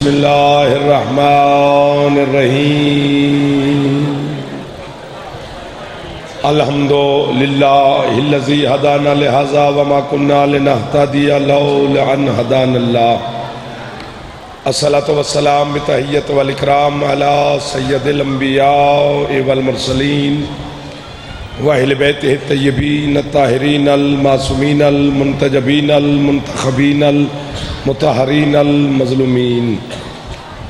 بسم اللہ الرحمن الرحیم الحمد للہ الذی ہدانا لہذا وما كنا لنہتدی لولا ان ہدانا اللہ الصلاۃ والسلام بتحیت والاکرام علی سید الانبیاء والمرسلین واہل بیتہ الطیبین الطاہرین المعصومین المنتجبین المنتخبین المطہرین المظلومین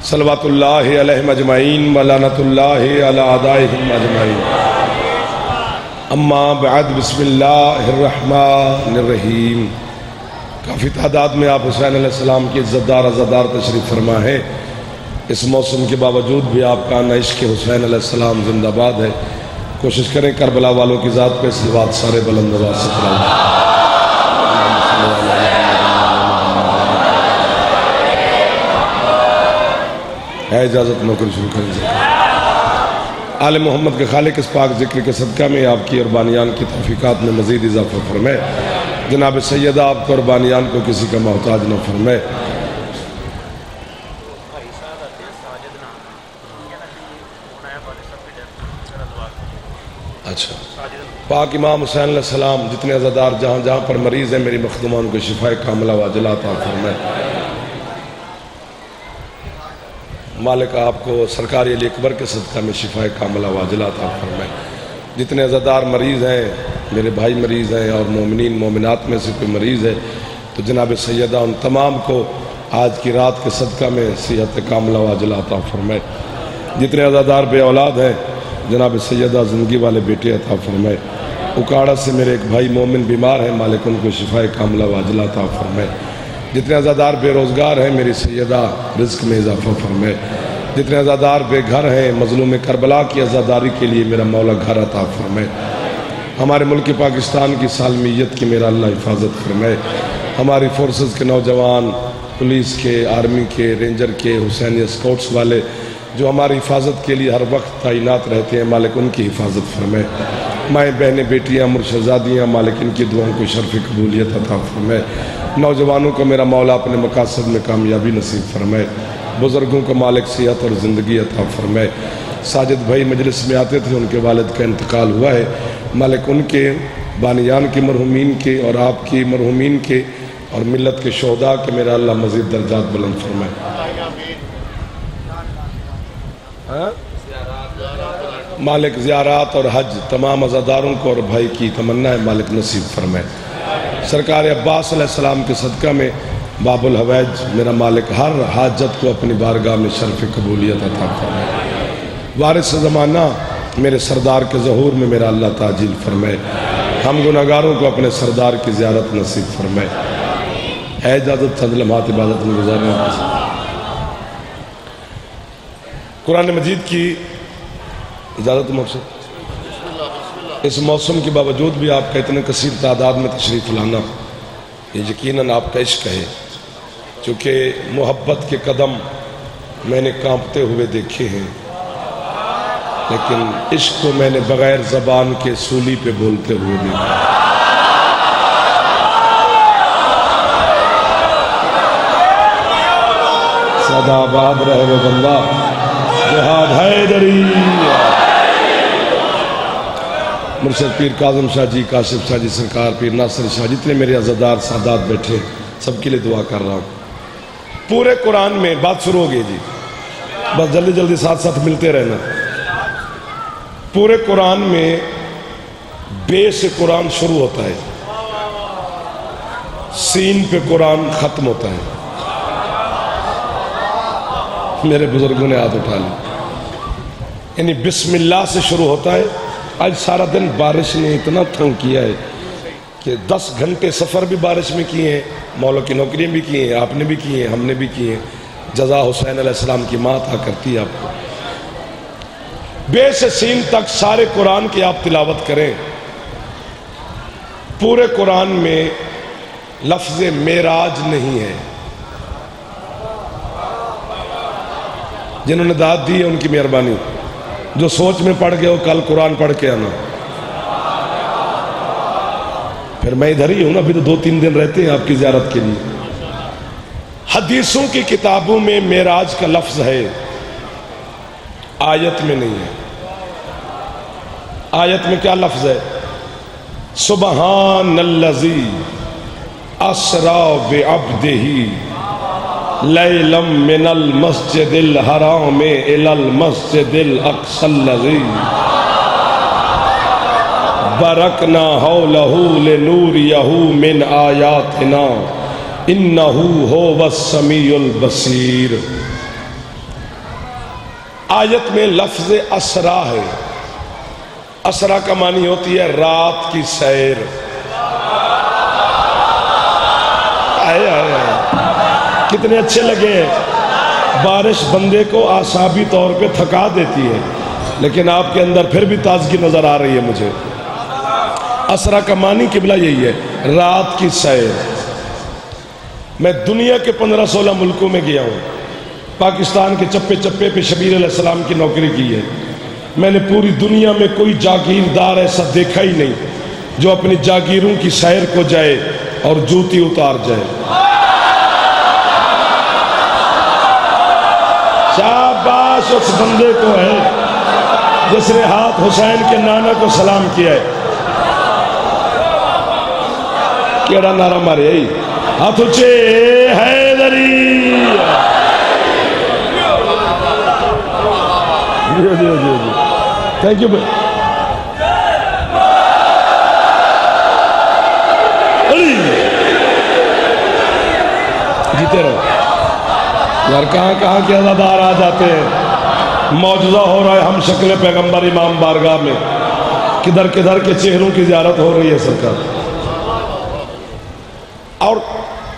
صلوات اللہ علیہم اجمعین ولعنۃ اللہ علی اعدائہم اجمعین اما بعد بسم اللہ الرحمن الرحیم کافی تعداد میں آپ حسین علیہ السلام کی عزتدار عزادار تشریف فرما ہے۔ اس موسم کے باوجود بھی آپ کا عشق حسین علیہ السلام زندہ باد ہے۔ کوشش کریں کربلا والوں کی ذات پہ صلوات سارے بلند آواز سے پڑھیں۔ ہے اجازت نوکری شروع کریں۔ آل محمد کے خالق اس پاک ذکر کے صدقہ میں آپ کی اور بانیان کی توفیقات میں مزید اضافہ فرمائے۔ جناب سیدہ آپ کو اور بانیان کو کسی کا محتاج نہ فرمائے۔ اچھا پاک امام حسین علیہ السلام جتنے عزادار جہاں جہاں پر مریض ہیں میری مخدومان کو شفاء کاملہ واجلہ عطا فرمائے۔ مالک آپ کو سرکاری علی اکبر کے صدقہ میں شفاء کاملہ واجلہ عطا فرمائے۔ جتنے عزادار مریض ہیں میرے بھائی مریض ہیں اور مومنین مومنات میں سے کوئی مریض ہے تو جناب سیدہ ان تمام کو آج کی رات کے صدقہ میں صحت کاملہ واجلہ عطا فرمائے۔ جتنے عزادار بے اولاد ہیں جناب سیدہ زندگی والے بیٹے عطا فرمائے۔ اکاڑا سے میرے ایک بھائی مومن بیمار ہیں مالک ان کو شفاء کاملہ واجلہ عطا فرمائے۔ جتنے عزادار بے روزگار ہیں میری سیدہ رزق میں اضافہ فرمائے۔ جتنے عزادار بے گھر ہیں مظلوم کربلا کی عزاداری کے لیے میرا مولا گھر عطا فرمائے۔ ہمارے ملک پاکستان کی سالمیت کی میرا اللہ حفاظت فرمائے۔ ہماری فورسز کے نوجوان پولیس کے آرمی کے رینجر کے حسینی اسکاؤٹس والے جو ہماری حفاظت کے لیے ہر وقت تعینات رہتے ہیں مالک ان کی حفاظت فرمائے۔ مائیں بہنیں بیٹیاں مرشدزادیاں مالک ان کی دعاؤں کو شرف قبولیت عطا فرمائے۔ نوجوانوں کو میرا مولا اپنے مقاصد میں کامیابی نصیب فرمائے۔ بزرگوں کو مالک صحت اور زندگی عطا فرمائے۔ ساجد بھائی مجلس میں آتے تھے ان کے والد کا انتقال ہوا ہے مالک ان کے بانیان کے مرحومین کے اور آپ کی مرحومین کے اور ملت کے شہداء کے میرا اللہ مزید درجات بلند فرمائے۔ مالک زیارات اور حج تمام عزاداروں کو اور بھائی کی تمنا ہے مالک نصیب فرمائے۔ سرکار عباس علیہ السلام کے صدقہ میں باب الحوائج میرا مالک ہر حاجت کو اپنی بارگاہ میں شرف قبولیت عطا فرمائے۔ وارث زمانہ میرے سردار کے ظہور میں میرا اللہ تعجیل فرمائے۔ ہم گناہگاروں کو اپنے سردار کی زیارت نصیب فرمائے۔ ہے اجازت چند لمحات عبادت میں گزارنے قرآن مجید کی اجازت مقصد اس موسم کے باوجود بھی آپ کا اتنے کثیر تعداد میں تشریف لانا یہ یقیناً آپ کا عشق ہے چونکہ محبت کے قدم میں نے کانپتے ہوئے دیکھے ہیں لیکن عشق کو میں نے بغیر زبان کے سولی پہ بولتے ہوئے دیکھا۔ سدا آباد رہے وہ بندہ جہاد حیدری۔ مرشد پیر کاظم شاہ جی کاشف شاہ جی سرکار پیر ناصر شاہ جتنے میرے عزادار سادات بیٹھے سب کے لیے دعا کر رہا ہوں۔ پورے قرآن میں بات شروع ہو گئی جی بس جلدی جلدی ساتھ ساتھ ملتے رہنا۔ پورے قرآن میں بے سے قرآن شروع ہوتا ہے سین پہ قرآن ختم ہوتا ہے۔ میرے بزرگوں نے ہاتھ اٹھا لی یعنی بسم اللہ سے شروع ہوتا ہے۔ آج سارا دن بارش نے اتنا تنگ کیا ہے کہ 10 گھنٹے سفر بھی بارش میں کیے ہیں مولا کی نوکریاں بھی کی ہیں آپ نے بھی کی ہیں ہم نے بھی کی ہیں۔ جزا حسین علیہ السلام کی ماں تھا کرتی ہے آپ کو۔ بے سے سین تک سارے قرآن کی آپ تلاوت کریں پورے قرآن میں لفظ معراج نہیں ہے۔ جنہوں نے داد دی ہے ان کی مہربانی جو سوچ میں پڑھ گئے ہو کل قرآن پڑھ کے آنا۔ پھر میں ادھر ہی ہوں نا، ابھی تو 2-3 دن رہتے ہیں آپ کی زیارت کے لیے۔ حدیثوں کی کتابوں میں معراج کا لفظ ہے، آیت میں نہیں ہے۔ آیت میں کیا لفظ ہے؟ سبحان الذی اسرا بعبدہ لیلا من المسجد الحرام الی المسجد الاقصی الذی بارکنا حولہ لنوریہ من آیاتنا انہ ھو السمیع البصیر۔ آیت میں لفظ اسرا ہے۔ اسرا کا معنی ہوتی ہے رات کی سیر۔ کتنے اچھے لگے ہیں۔ بارش بندے کو اعصابی طور پہ تھکا دیتی ہے، لیکن آپ کے اندر پھر بھی تازگی نظر آ رہی ہے مجھے۔ اسرا کا معنی قبلہ یہی ہے، رات کی سیر۔ میں دنیا کے 15-16 ملکوں میں گیا ہوں، پاکستان کے چپے چپے پہ شبیر علیہ السلام کی نوکری کی ہے۔ میں نے پوری دنیا میں کوئی جاگیردار ایسا دیکھا ہی نہیں جو اپنی جاگیروں کی سیر کو جائے اور جوتی اتار جائے۔ شاباش اس بندے کو ہے جس نے ہاتھ حسین کے نانا کو سلام کیا ہے۔ کیڑا نعرہ مارے ہاتھ اچھے حیدری۔ تھینک یو بھائی۔ جیتے رہو یار، کہاں کہاں کے عزادار آ جاتے ہیں۔ معجزہ ہو رہا ہے ہم شکل پیغمبر امام بارگاہ میں، کدھر کدھر کے چہروں کی زیارت ہو رہی ہے سرکار۔ اور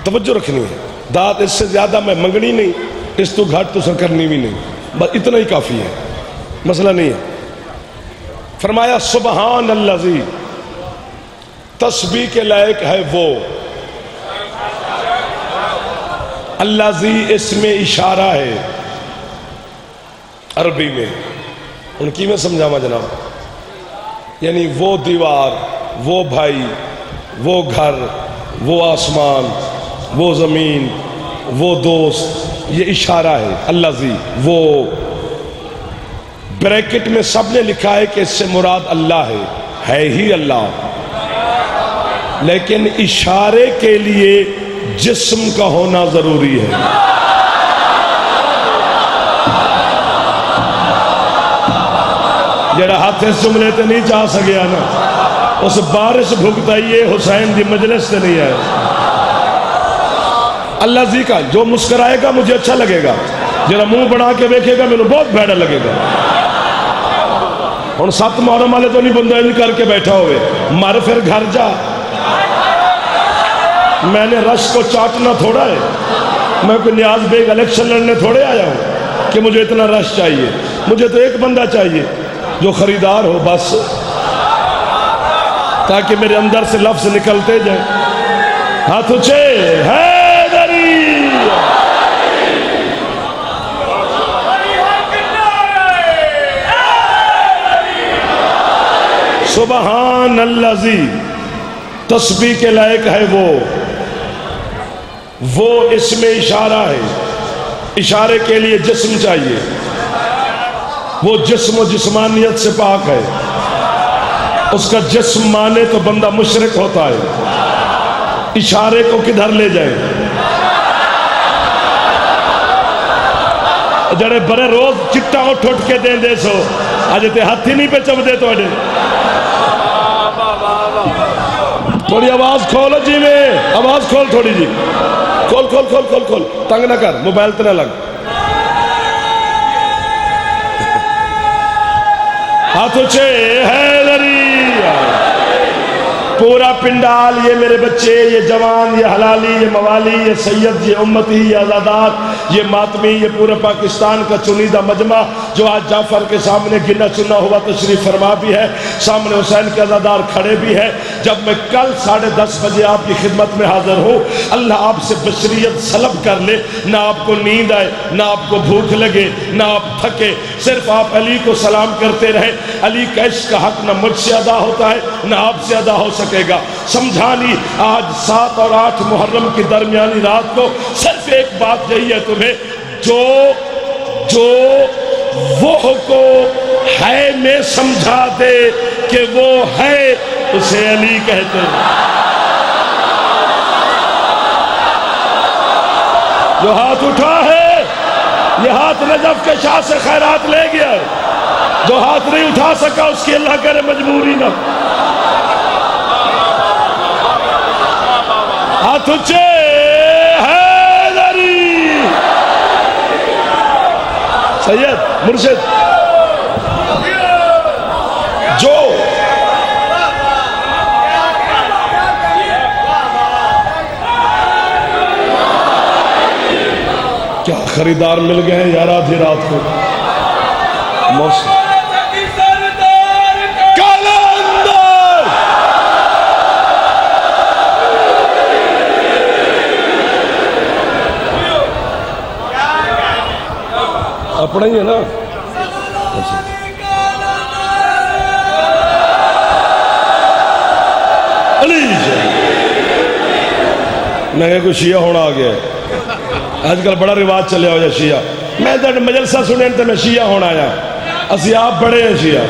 توجہ رکھنی ہے، داد اس سے زیادہ میں منگنی نہیں، اس تو گھاٹ تو سر کرنی بھی نہیں، بس اتنا ہی کافی ہے، مسئلہ نہیں ہے۔ فرمایا سبحان الذی، تسبیح کے لائق ہے وہ۔ الذی اس میں اشارہ ہے عربی میں، ان کی میں سمجھاما جناب، یعنی وہ دیوار، وہ بھائی، وہ گھر، وہ آسمان، وہ زمین، وہ دوست، یہ اشارہ ہے۔ الذی وہ، بریکٹ میں سب نے لکھا ہے کہ اس سے مراد اللہ ہے ہی اللہ، لیکن اشارے کے لیے جسم کا ہونا ضروری ہے۔ جڑا ہاتھ اس جملے تے نہیں چاہ سکیا نا، اس بارش بھگتائیے حسین دی مجلس سے نہیں آئے۔ اللہ زی کا جو مسکرائے گا مجھے اچھا لگے گا، جڑا منہ بنا کے دیکھے گا میرے بہت بھیڑا لگے گا۔ ہن 7 محرم والے تو نہیں بندہ ان کر کے بیٹھا ہوئے، مر پھر گھر جا۔ میں نے رش کو چاٹنا تھوڑا ہے، میں کوئی نیاز بیگ الیکشن لڑنے تھوڑے آیا ہوں کہ مجھے اتنا رش چاہیے۔ مجھے تو ایک بندہ چاہیے جو خریدار ہو بس، تاکہ میرے اندر سے لفظ نکلتے جائیں۔ ہاتھ اونچے حیدری۔ سبحان الذی، تسبیح کے لائق ہے وہ اس میں اشارہ ہے، اشارے کے لیے جسم چاہیے، وہ جسم و جسمانیت سے پاک ہے۔ اس کا جسم مانے تو بندہ مشرک ہوتا ہے، اشارے کو کدھر لے جائیں؟ جڑے بڑے روز چٹا اٹھ اٹھ کے دیں دے سو، آج تے ہاتھ ہی نہیں پہ چپ دے تو اڈے۔ تھوڑی آواز کھولو جی، میں آواز کھول تھوڑی جی، کھول کھول کھول کھول کھول، تنگ نہ کر، موبائل تے نہ لگ۔ ہاتھ اونچے حیدری۔ پورا پنڈال، یہ میرے بچے، یہ جوان، یہ حلالی، یہ موالی، یہ سید، یہ امتی، یہ آزادات، یہ ماتمی، یہ پورے پاکستان کا چنیدہ مجمع جو آج جعفر کے سامنے گنا چنا ہوا تشریف فرما بھی ہے، سامنے حسین کے عزادار کھڑے بھی ہے۔ جب میں کل 10:30 بجے آپ کی خدمت میں حاضر ہوں، اللہ آپ سے بشریت سلب کر لے، نہ آپ کو نیند آئے، نہ آپ کو بھوک لگے، نہ آپ تھکے، صرف آپ علی کو سلام کرتے رہے۔ علی کا عشق کا حق نہ مجھ سے ادا ہوتا ہے نہ آپ سے ادا ہو سکے گا۔ سمجھانی آج 7 اور 8 محرم کی درمیانی رات کو صرف ایک بات یہی ہے تمہیں، جو وہ کو ہے میں سمجھا دے کہ وہ ہے، اسے علی کہتے ہیں۔ جو ہاتھ اٹھا ہے یہ ہاتھ نجف کے شاہ سے خیرات لے گیا، جو ہاتھ نہیں اٹھا سکا اس کی اللہ کرے مجبوری نہ۔ ہاتھ اچھے حیدری، سید مرشد جو کیا خریدار مل گئے ہیں یار آدھی رات کو۔ موسم اپنا ہی ہے نا۔ علی میں کہ کوئی شیعہ ہونا آ گیا ہے، آج کل بڑا رواج چلے ہو جائے شیعہ۔ میں تو مجلسہ سنیں تو میں شیعہ ہونا آیا، اسی آپ بڑے ہیں شیعہ۔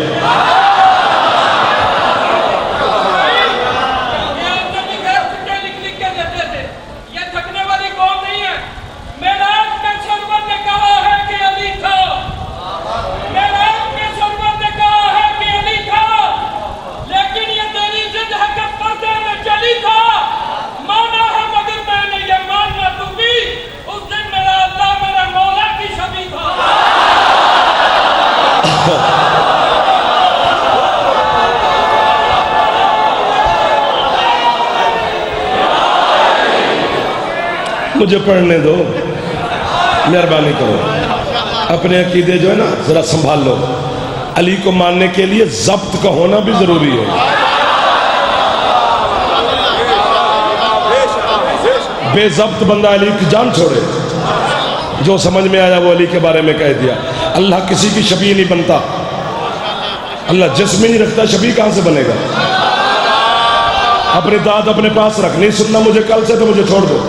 مجھے پڑھنے دو، مہربانی کرو، اپنے عقیدے جو ہے نا ذرا سنبھال لو۔ علی کو ماننے کے لیے ضبط کا ہونا بھی ضروری ہے۔ بے ضبط بندہ علی کی جان چھوڑے، جو سمجھ میں آیا وہ علی کے بارے میں کہہ دیا۔ اللہ کسی کی شبیہ نہیں بنتا، اللہ جسم ہی نہیں رکھتا، شبیہ کہاں سے بنے گا؟ اپنی داد اپنے پاس رکھ، نہیں سننا مجھے کل سے تو مجھے چھوڑ دو،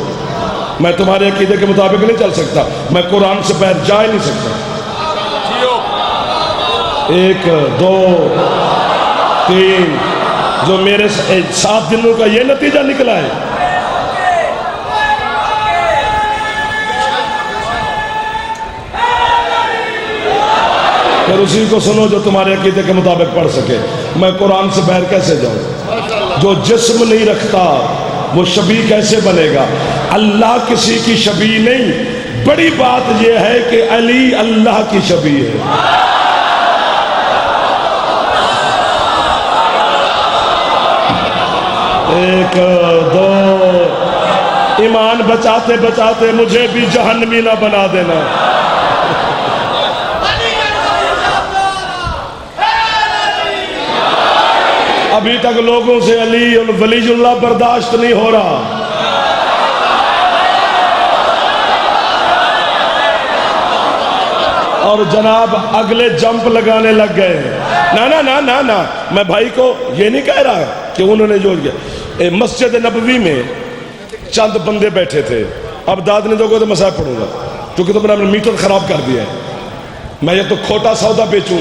میں تمہارے عقیدے کے مطابق نہیں چل سکتا، میں قرآن سے باہر جا ہی نہیں سکتا۔ 1 2 3 جو میرے 7 دنوں کا یہ نتیجہ نکلا ہے۔ پھر اسی کو سنو جو تمہارے عقیدے کے مطابق پڑھ سکے۔ میں قرآن سے باہر کیسے جاؤں؟ جو جسم نہیں رکھتا وہ شبیہ کیسے بنے گا؟ اللہ کسی کی شبیہ نہیں، بڑی بات یہ ہے کہ علی اللہ کی شبیہ ہے۔ 1 2 ایمان بچاتے بچاتے مجھے بھی جہنمی نہ بنا دینا۔ ابھی تک لوگوں سے علی ولی اللہ برداشت نہیں ہو رہا۔ اور جناب اگلے جمپ لگانے لگ گئے۔ نا میں بھائی کو یہ نہیں کہہ رہا کہ انہوں نے جو کیا۔ مسجد نبوی میں چند بندے بیٹھے تھے، اب داد نہیں دو گے تو میں صاحب پڑھوں گا، کیونکہ تم نے اپنا میٹر خراب کر دیا ہے۔ میں یہ تو کھوٹا سودا بیچوں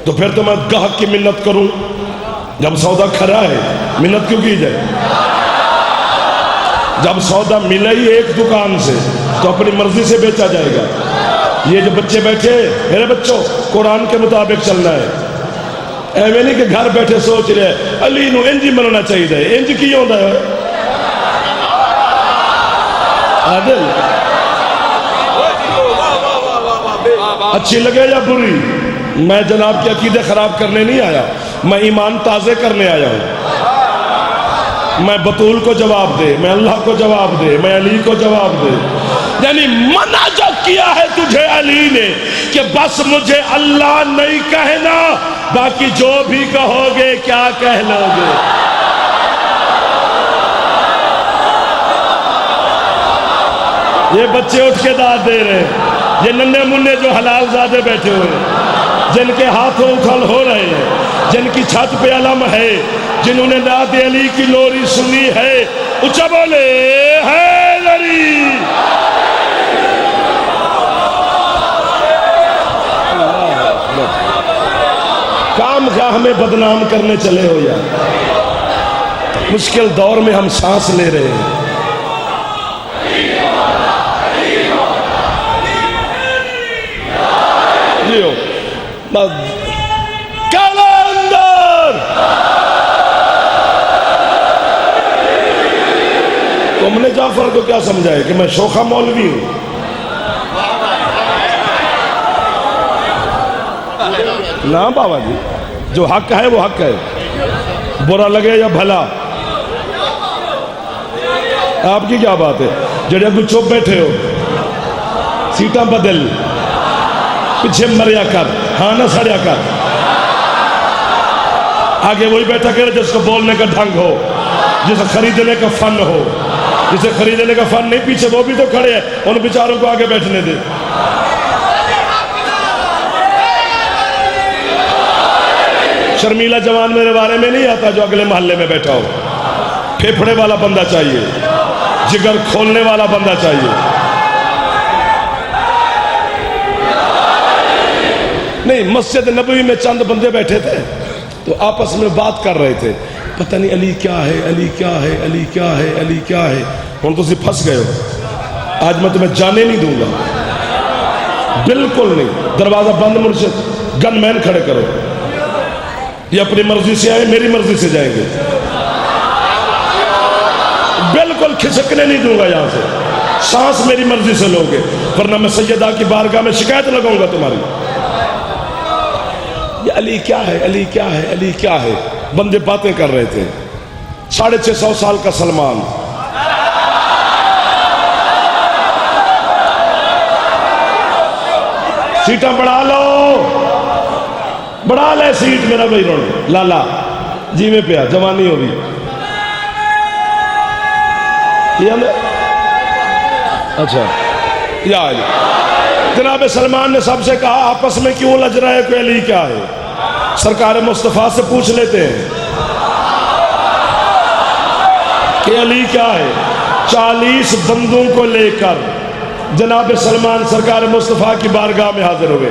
تو پھر تو میں گاہک کی منت کروں، جب سودا کھرا ہے منت کیوں کی جائے؟ جب سودا ملا ہی ایک دکان سے تو اپنی مرضی سے بیچا جائے گا۔ یہ جو بچے بیٹھے، میرے بچوں قرآن کے مطابق چلنا ہے، ایویں نہیں کہ گھر بیٹھے سوچ رہے علی نو انج ہی مننا چاہیے، انج کی ہوتا ہے عادل؟ اچھی لگے یا بری؟ میں جناب کے عقیدے خراب کرنے نہیں آیا، میں ایمان تازے کرنے آیا ہوں۔ میں بطول کو جواب دے، میں اللہ کو جواب دے، میں علی کو جواب دے۔ یعنی منع جو کیا ہے تجھے علی نے کہ بس مجھے اللہ نہیں کہنا، باقی جو بھی کہو گے کیا کہہ لو گے۔ یہ بچے اٹھ کے داد دے رہے ہیں، یہ ننھے منھے جو حلال زادے بیٹھے ہوئے ہیں، جن کے ہاتھوں اٹھل ہو رہے ہیں، جن کی چھت پہ علم ہے، جنہوں نے نعت علی کی لوری سنی ہے، اچھا بولے حیدری۔ کام کا ہمیں بدنام کرنے چلے ہو یار، مشکل دور میں ہم سانس لے رہے ہیں۔ کلندر تم نے جعفر کو کیا سمجھا ہے کہ میں شوخہ مولوی ہوں؟ نا بابا جی، جو حق ہے وہ حق ہے، برا لگے یا بھلا۔ آپ کی کیا بات ہے؟ جڑے ابھی چپ بیٹھے ہو، سیٹاں بدل، پیچھے مریا کر، ہاں نہ سڑیا کر، آگے وہی بیٹھا کرے جس کو بولنے کا ڈھنگ ہو، جسے خریدنے کا فن ہو۔ جسے خریدنے کا فن نہیں، پیچھے وہ بھی تو کھڑے ہیں، ان بیچاروں کو آگے بیٹھنے دے۔ شرمیلا جوان میرے بارے میں نہیں آتا جو اگلے محلے میں بیٹھا ہو، پھیپھڑے والا بندہ چاہیے، جگر کھولنے والا بندہ چاہیے۔ نہیں، مسجد نبوی میں چند بندے بیٹھے تھے تو آپس میں بات کر رہے تھے، پتہ نہیں علی کیا ہے، علی کیا ہے، علی کیا ہے، علی کیا ہے۔ ہوں تو پھنس گئے ہو، آج میں تمہیں جانے نہیں دوں گا، بالکل نہیں۔ دروازہ بند، مرشد گن مین کھڑے کرو، یہ اپنی مرضی سے آئے، میری مرضی سے جائیں گے، بالکل کھسکنے نہیں دوں گا یہاں سے، سانس میری مرضی سے لوگے، ورنہ میں سیدہ کی بارگاہ میں شکایت لگاؤں گا تمہاری۔ یہ علی کیا ہے، علی کیا ہے، علی کیا ہے، بندے باتیں کر رہے تھے۔ 650 سال کا سلمان، سیٹاں بڑھا لو، بڑھا لے سیٹ میرا بھائی روڑ لالا جی میں پیا، جوانی ہو بھی۔ اچھا یا علی، جناب سلمان نے سب سے کہا آپس میں کیوں لج رہے ہیں، کہ علی کیا ہے؟ سرکار مصطفیٰ سے پوچھ لیتے ہیں کہ علی کیا ہے۔ 40 بندوں کو لے کر جناب سلمان سرکار مصطفیٰ کی بارگاہ میں حاضر ہوئے۔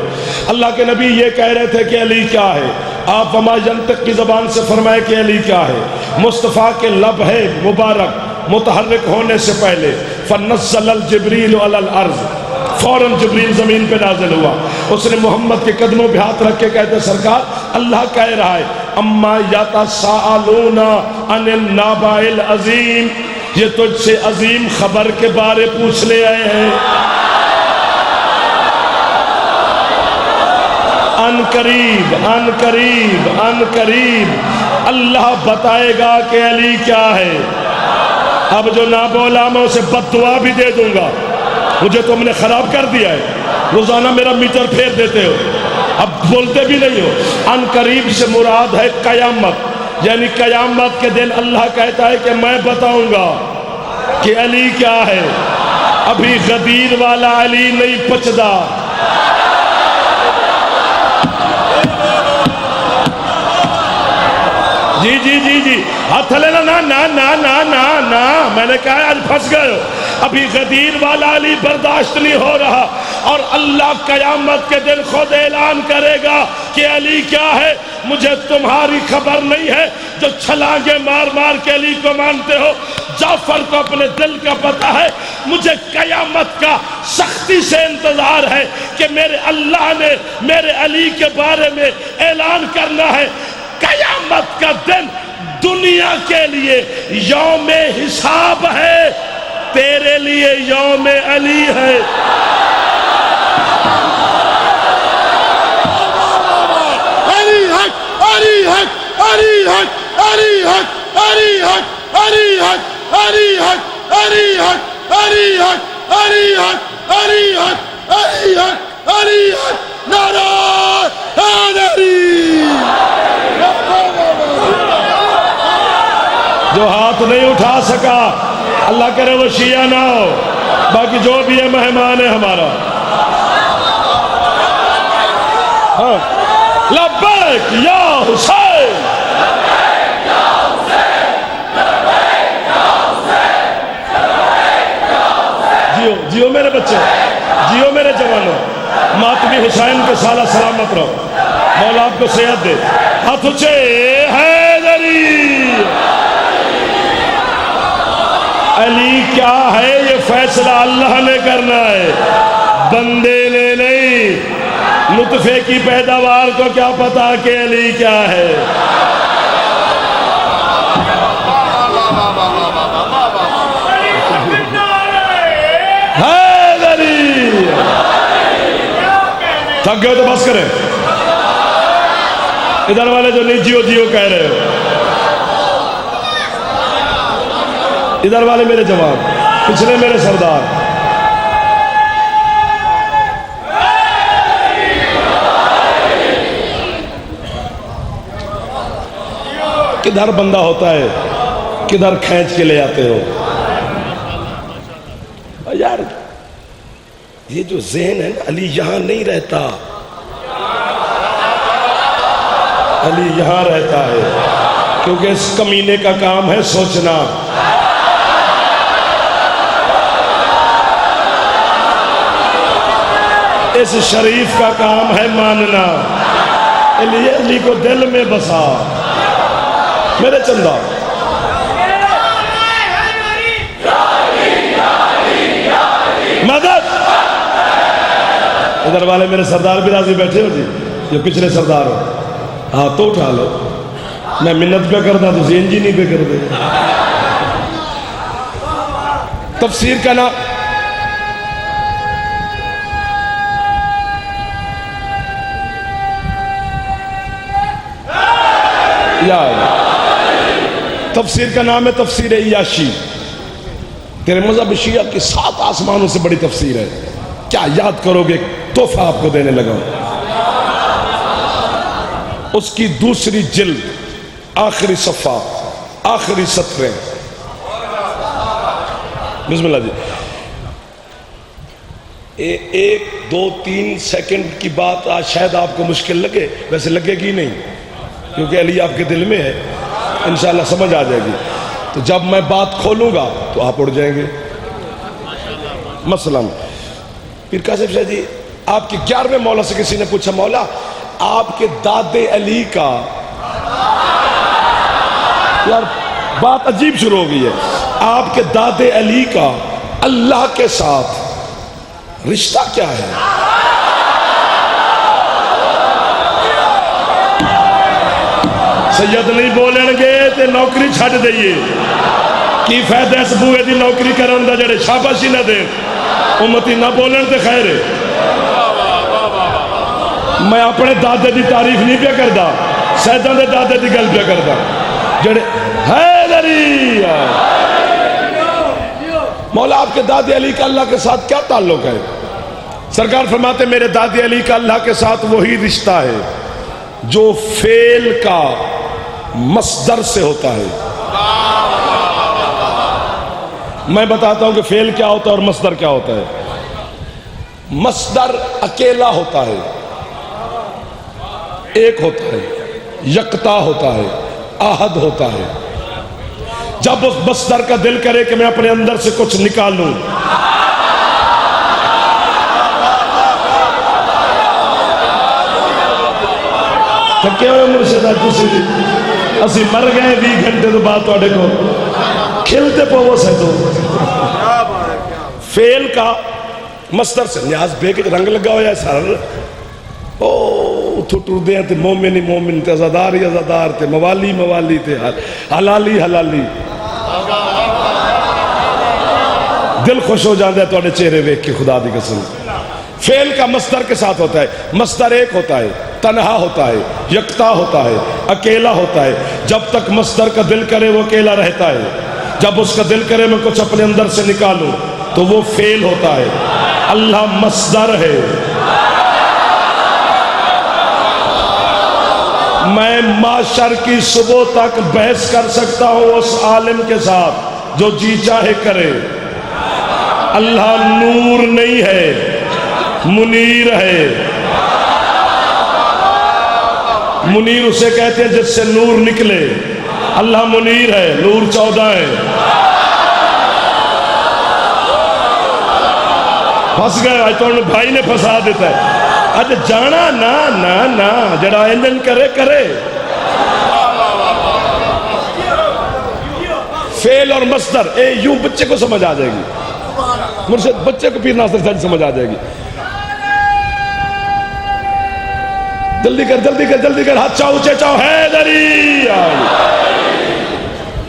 اللہ کے نبی یہ کہہ رہے تھے کہ علی کیا ہے، آپ وما ینطق کی زبان سے فرمائے کہ علی کیا ہے۔ مصطفیٰ کے لب ہے مبارک متحرک ہونے سے پہلے فنزل الجبریل علی الارض، فوراً جبریل زمین پہ نازل ہوا، اس نے محمد کے قدموں پہ ہاتھ رکھ کے کہتے سرکار اللہ کہہ رہا ہے اما یتساءلون عن النبأ العظیم، یہ تجھ سے عظیم خبر کے بارے پوچھنے آئے ہیں۔ ان قریب ان قریب ان قریب اللہ بتائے گا کہ علی کیا ہے۔ اب جو نہ بولا میں اسے بد دعا بھی دے دوں گا، مجھے تم نے خراب کر دیا ہے، روزانہ میرا میٹر پھیر دیتے ہو، اب بولتے بھی نہیں ہو۔ ان قریب سے مراد ہے قیامت، یعنی قیامت کے دن اللہ کہتا ہے کہ میں بتاؤں گا کہ علی کیا ہے۔ ابھی غدیر والا علی نہیں پچدا۔ جی جی جی جی ہاتھ لینا، نا نا نا نا نا نا، میں نے کہا آج پھنس گئے ہو۔ ابھی غدیر والا علی برداشت نہیں ہو رہا، اور اللہ قیامت کے دن خود اعلان کرے گا کہ علی کیا ہے۔ مجھے تمہاری خبر نہیں ہے جو چھلانگے مار مار کے علی کو مانتے ہو، جعفر کو اپنے دل کا پتہ ہے۔ مجھے قیامت کا سختی سے انتظار ہے کہ میرے اللہ نے میرے علی کے بارے میں اعلان کرنا ہے۔ قیامت کا دن دنیا کے لیے یوم حساب ہے، تیرے لیے یوم علی ہے۔ علی حق، علی حق، علی حق، علی حق، علی حق، علی حق، علی حق، علی حق، علی حق، علی حق۔ ہاتھ نہیں اٹھا سکا، اللہ کرے وہ شیعہ نہ ہو، باقی جو بھی ہے مہمان ہے ہمارا۔ ہاں لبیک یا حسین، جیو جیو میرے بچے، جیو میرے جوانوں، ماتمی حسین کے سالہ سلامت رہو، مولا آپ کو صحت دے۔ ہاتھ اونچے، حیدری علی کیا ہے یہ فیصلہ اللہ نے کرنا ہے، بندے نے نہیں۔ نطفے کی پیداوار کو کیا پتا کہ علی کیا ہے۔ حیدری تھک گئے تو بس کریں، ادھر والے جو نہیں جیو جیو کہہ رہے ہو، ادھر والے میرے جوان، پچھلے میرے سردار۔ کدھر بندہ ہوتا ہے، کدھر کھینچ کے لے آتے ہو یار۔ یہ جو ذہن ہے نا، علی یہاں نہیں رہتا، علی یہاں رہتا ہے، کیونکہ اس کمینے کا کام ہے سوچنا۔ اس شریف کا کام ہے ماننا، علی کو دل میں بسا میرے چندہ۔ مدد! ادھر والے میرے سردار بھی راضی بیٹھے ہو جی، جو پچھلے سردار ہو، ہاں تو اٹھا لو، میں منت پہ کرتا تو زین جی نہیں پہ کر دے۔ تفسیر کا نام تفسیر کا نام ہے تفسیر عیاشی۔ تیرے مذہب شیعہ کی 7 آسمانوں سے بڑی تفسیر ہے، کیا یاد کرو گے؟ تحفہ آپ کو دینے لگا ہوں۔ اس کی دوسری جلد، آخری صفحہ، آخری سطریں۔ بسم اللہ جی۔ 1 2 3 سیکنڈ کی بات آج شاید آپ کو مشکل لگے، ویسے لگے گی نہیں، کیونکہ علی آپ کے دل میں ہے، انشاءاللہ سمجھ آ جائے گی۔ تو جب میں بات کھولوں گا تو آپ اڑ جائیں گے۔ مثلا پیر قاسم شاہ جی، آپ کے 11ویں مولا سے کسی نے پوچھا، مولا آپ کے دادے علی کا، یار بات عجیب شروع ہو گئی ہے، آپ کے دادے علی کا اللہ کے ساتھ رشتہ کیا ہے؟ سید نہیں بولن گے تے نوکری چھڈ دئیے، کی فائدہ اس بوئے دی نوکری کرن دا جڑے شاباشی نہ دے، امتی نہ بولن تے خیر ہے۔ میں اپنے دادے دی تعریف نہیں پہ کردا، سیداں دے دادے دی گل پہ کردا، جڑے حیدری۔ مولا آپ کے دادے علی کا اللہ کے ساتھ کیا تعلق ہے؟ سرکار فرماتے میرے دادے علی کا اللہ کے ساتھ وہی رشتہ ہے جو فعل کا مصدر سے ہوتا ہے۔ میں بتاتا ہوں کہ فعل کیا ہوتا ہے اور مصدر کیا ہوتا ہے۔ مصدر اکیلا ہوتا ہے، ایک ہوتا ہے، یکتا ہوتا ہے، آہد ہوتا ہے۔ جب اس مصدر کا دل کرے کہ میں اپنے اندر سے کچھ نکالوں، تھکے ہوئے مرشدہ تسی اسی مر گئے 20 گھنٹے تو بعد توڑے کو کھلتے پوو سے تو فعل کا مصدر سے نیاز بے کے رنگ لگا ہو یا سر او تھٹو دے تے مومنی مومن تے ازاداری ازادار تے موالی موالی تے حلالی حلالی، دل خوش ہو جاندے توڑے چہرے ویک کے خدا دی قسم۔ فعل کا مصدر کے ساتھ ہوتا ہے، مصدر ایک ہوتا ہے، تنہا ہوتا ہے، یکتا ہوتا ہے، اکیلا ہوتا ہے۔ جب تک مصدر کا دل کرے وہ اکیلا رہتا ہے، جب اس کا دل کرے میں کچھ اپنے اندر سے نکالوں تو وہ فعل ہوتا ہے۔ اللہ مصدر ہے، میں معاشر کی صبح تک بحث کر سکتا ہوں اس عالم کے ساتھ جو جی چاہے کرے. اللہ نور نہیں ہے، منیر ہے. منیر اسے کہتے ہیں جس سے نور نکلے. اللہ منیر ہے، نور 14 ہے. پھنس گئے آج تو بھائی نے پھنسا دیتا ہے. اج جانا نا نا نا جڑا انجن کرے کرے. فعل اور مصدر یوں بچے کو سمجھ آ جائے گی. مرشد بچے کو پیر ناصر صاحب سمجھ آ جائے گی. جلدی کر جلدی کر جلدی کر، ہاتھ چاہو اونچے چاہو. حیدری.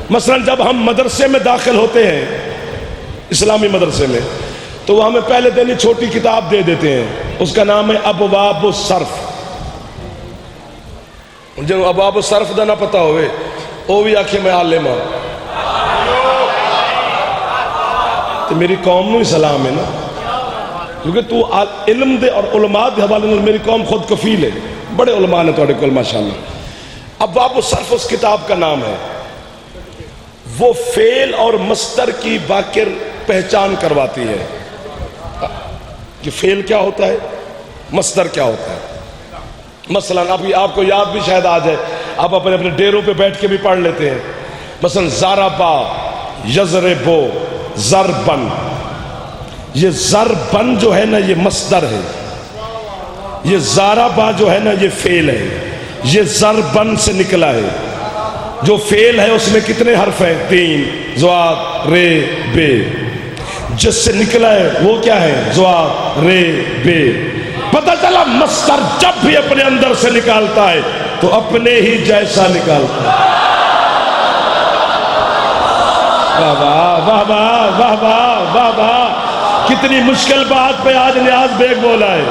مثلا جب ہم مدرسے میں داخل ہوتے ہیں، اسلامی مدرسے میں، تو وہ ہمیں پہلے دن ہی چھوٹی کتاب دے دیتے ہیں. اس کا نام ہے ابواب الصرف. جنہوں ابواب الصرف دا نہ پتا ہوئے وہ بھی آکھے میں عالم ہوں. تو میری قوم نو ہی سلام ہے نا، کیونکہ تو علم دے اور علماء دے حوالے میں میری قوم خود کفیل ہے. بڑے علماء نے توڑے کل ماشاءاللہ. ابواب الصرف اس کتاب کا نام ہے. وہ فعل اور مصدر کی باقر پہچان کرواتی ہے کہ فعل کیا ہوتا ہے، مصدر کیا ہوتا ہے. مثلا آپ کو یاد بھی شاید آ جائے، آپ اپنے اپنے ڈیروں پہ بیٹھ کے بھی پڑھ لیتے ہیں. مثلا ضربا یضربو ضربن، یہ ضربن جو ہے نا یہ مصدر ہے. یہ ضربا جو ہے نا یہ فعل ہے. یہ ضربن سے نکلا ہے. جو فعل ہے اس میں کتنے حرف ہیں؟ 3، ضاد رے بے. جس سے نکلا ہے وہ کیا ہے؟ ضاد رے بے. پتہ چلا مصدر جب بھی اپنے اندر سے نکالتا ہے تو اپنے ہی جیسا نکالتا ہے. واہ واہ واہ واہ واہ واہ واہ. کتنی مشکل بات پہ آج نیاز بیگ بولا ہے.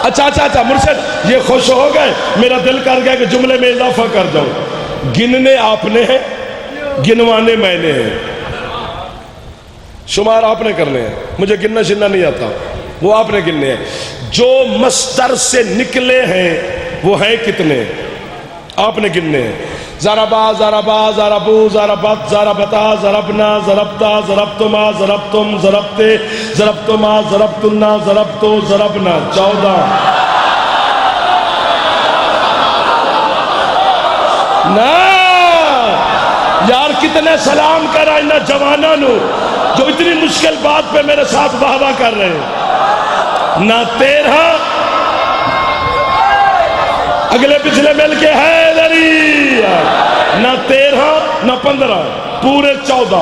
اچھا مرشد یہ خوش ہو گئے، میرا دل کر گیا کہ جملے میں اضافہ کر جاؤں. گننے آپ نے ہیں، گنوانے میں نے ہیں. شمار آپ نے کرنے ہیں، مجھے گننا شننا نہیں آتا، وہ آپ نے گننے ہیں. جو مصدر سے نکلے ہیں وہ ہیں کتنے؟ آپ نے گننے ہیں. ضربا ضربا ضربو ضربت ضربتا ضربنا ضربتا ضربتما ضربتم ضربتے ضربتما ضربتنا ضربتو ضربنا. 14. نا یار کتنے سلام کرا ان جوانوں نو جو اتنی مشکل بات پہ میرے ساتھ واہ واہ کر رہے ہیں. نہ 13 اگلے پچھلے مل کے حیدری، نہ 13 نہ 15، پورے 14.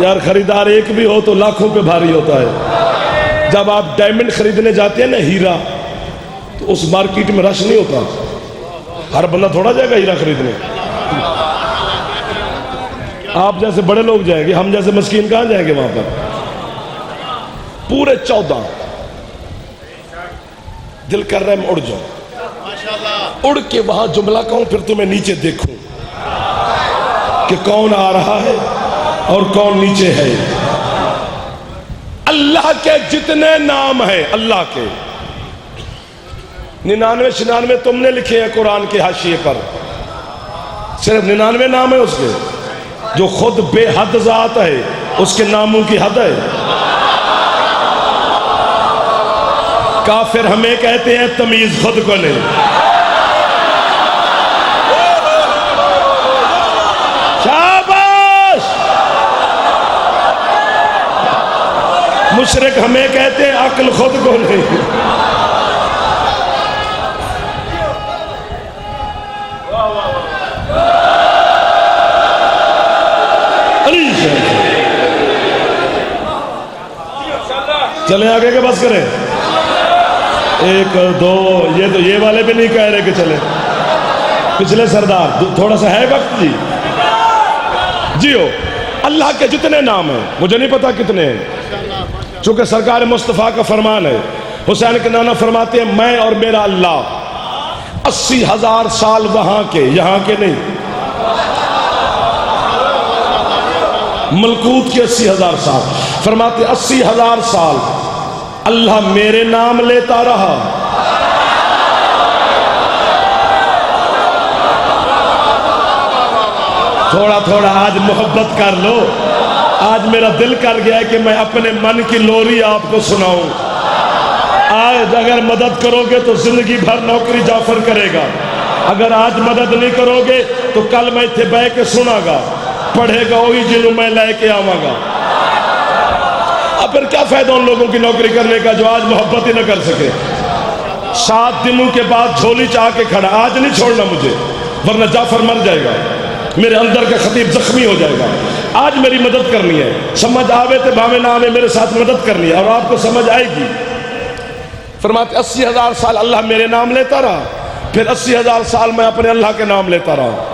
یار خریدار ایک بھی ہو تو لاکھوں پہ بھاری ہوتا ہے. جب آپ ڈائمنڈ خریدنے جاتے ہیں نا، ہیرا، تو اس مارکیٹ میں رش نہیں ہوتا. ہر بندہ تھوڑا جائے گا ہیرا خریدنے. آپ جیسے بڑے لوگ جائیں گے، ہم جیسے مسکین کہاں جائیں گے وہاں پر. پورے 14. دل کر رہا ہے میں اڑ جاؤں، اڑ کے وہاں جملہ کہوں، پھر تمہیں نیچے دیکھوں کہ کون آ رہا ہے اور کون نیچے ہے. اللہ کے جتنے نام ہیں، اللہ کے 99 تم نے لکھے ہیں قرآن کے حاشیے پر. صرف 99 نام ہے اس کے. جو خود بے حد ذات ہے اس کے ناموں کی حد ہے. کافر ہمیں کہتے ہیں تمیز خود کو نہیں. شاباش. مشرک ہمیں کہتے ہیں عقل خود کو نہیں. چلے آگے کے بس کریں. 1 2 یہ والے بھی نہیں کہہ رہے کہ چلے. پچھلے سردار تھوڑا سا ہے وقت جی. جیو اللہ کے جتنے نام ہیں، مجھے نہیں پتا کتنے ہیں، چونکہ سرکار مصطفیٰ کا فرمان ہے. حسین کے نانا فرماتے ہیں میں اور میرا اللہ 80,000 سال وہاں کے، یہاں کے نہیں. ملکوت کے 80,000 سال. فرماتے 80,000 سال اللہ میرے نام لیتا رہا. تھوڑا تھوڑا آج محبت کر لو. آج میرا دل کر گیا ہے کہ میں اپنے من کی لوری آپ کو سناؤں. آج اگر مدد کرو گے تو زندگی بھر نوکری جعفر کرے گا. اگر آج مدد نہیں کرو گے تو کل میں اتنے بہ کے سنا گا, پڑھے گا وہی جنہوں میں لے کے آواں گا. اب پھر کیا فائدہ ان لوگوں کی نوکری کرنے کا جو آج محبت ہی نہ کر سکے. 7 دنوں کے بعد جھولی چاہ کے کھڑا, آج نہیں چھوڑنا مجھے ورنہ جعفر مر جائے گا, میرے اندر کا خطیب زخمی ہو جائے گا. آج میری مدد کرنی ہے, سمجھ آوے تے بھاوے نہ آوے میرے ساتھ مدد کرنی ہے اور آپ کو سمجھ آئے گی. فرماتے 80,000 سال اللہ میرے نام لیتا رہا, پھر 80,000 سال میں اپنے اللہ کے نام لیتا رہا.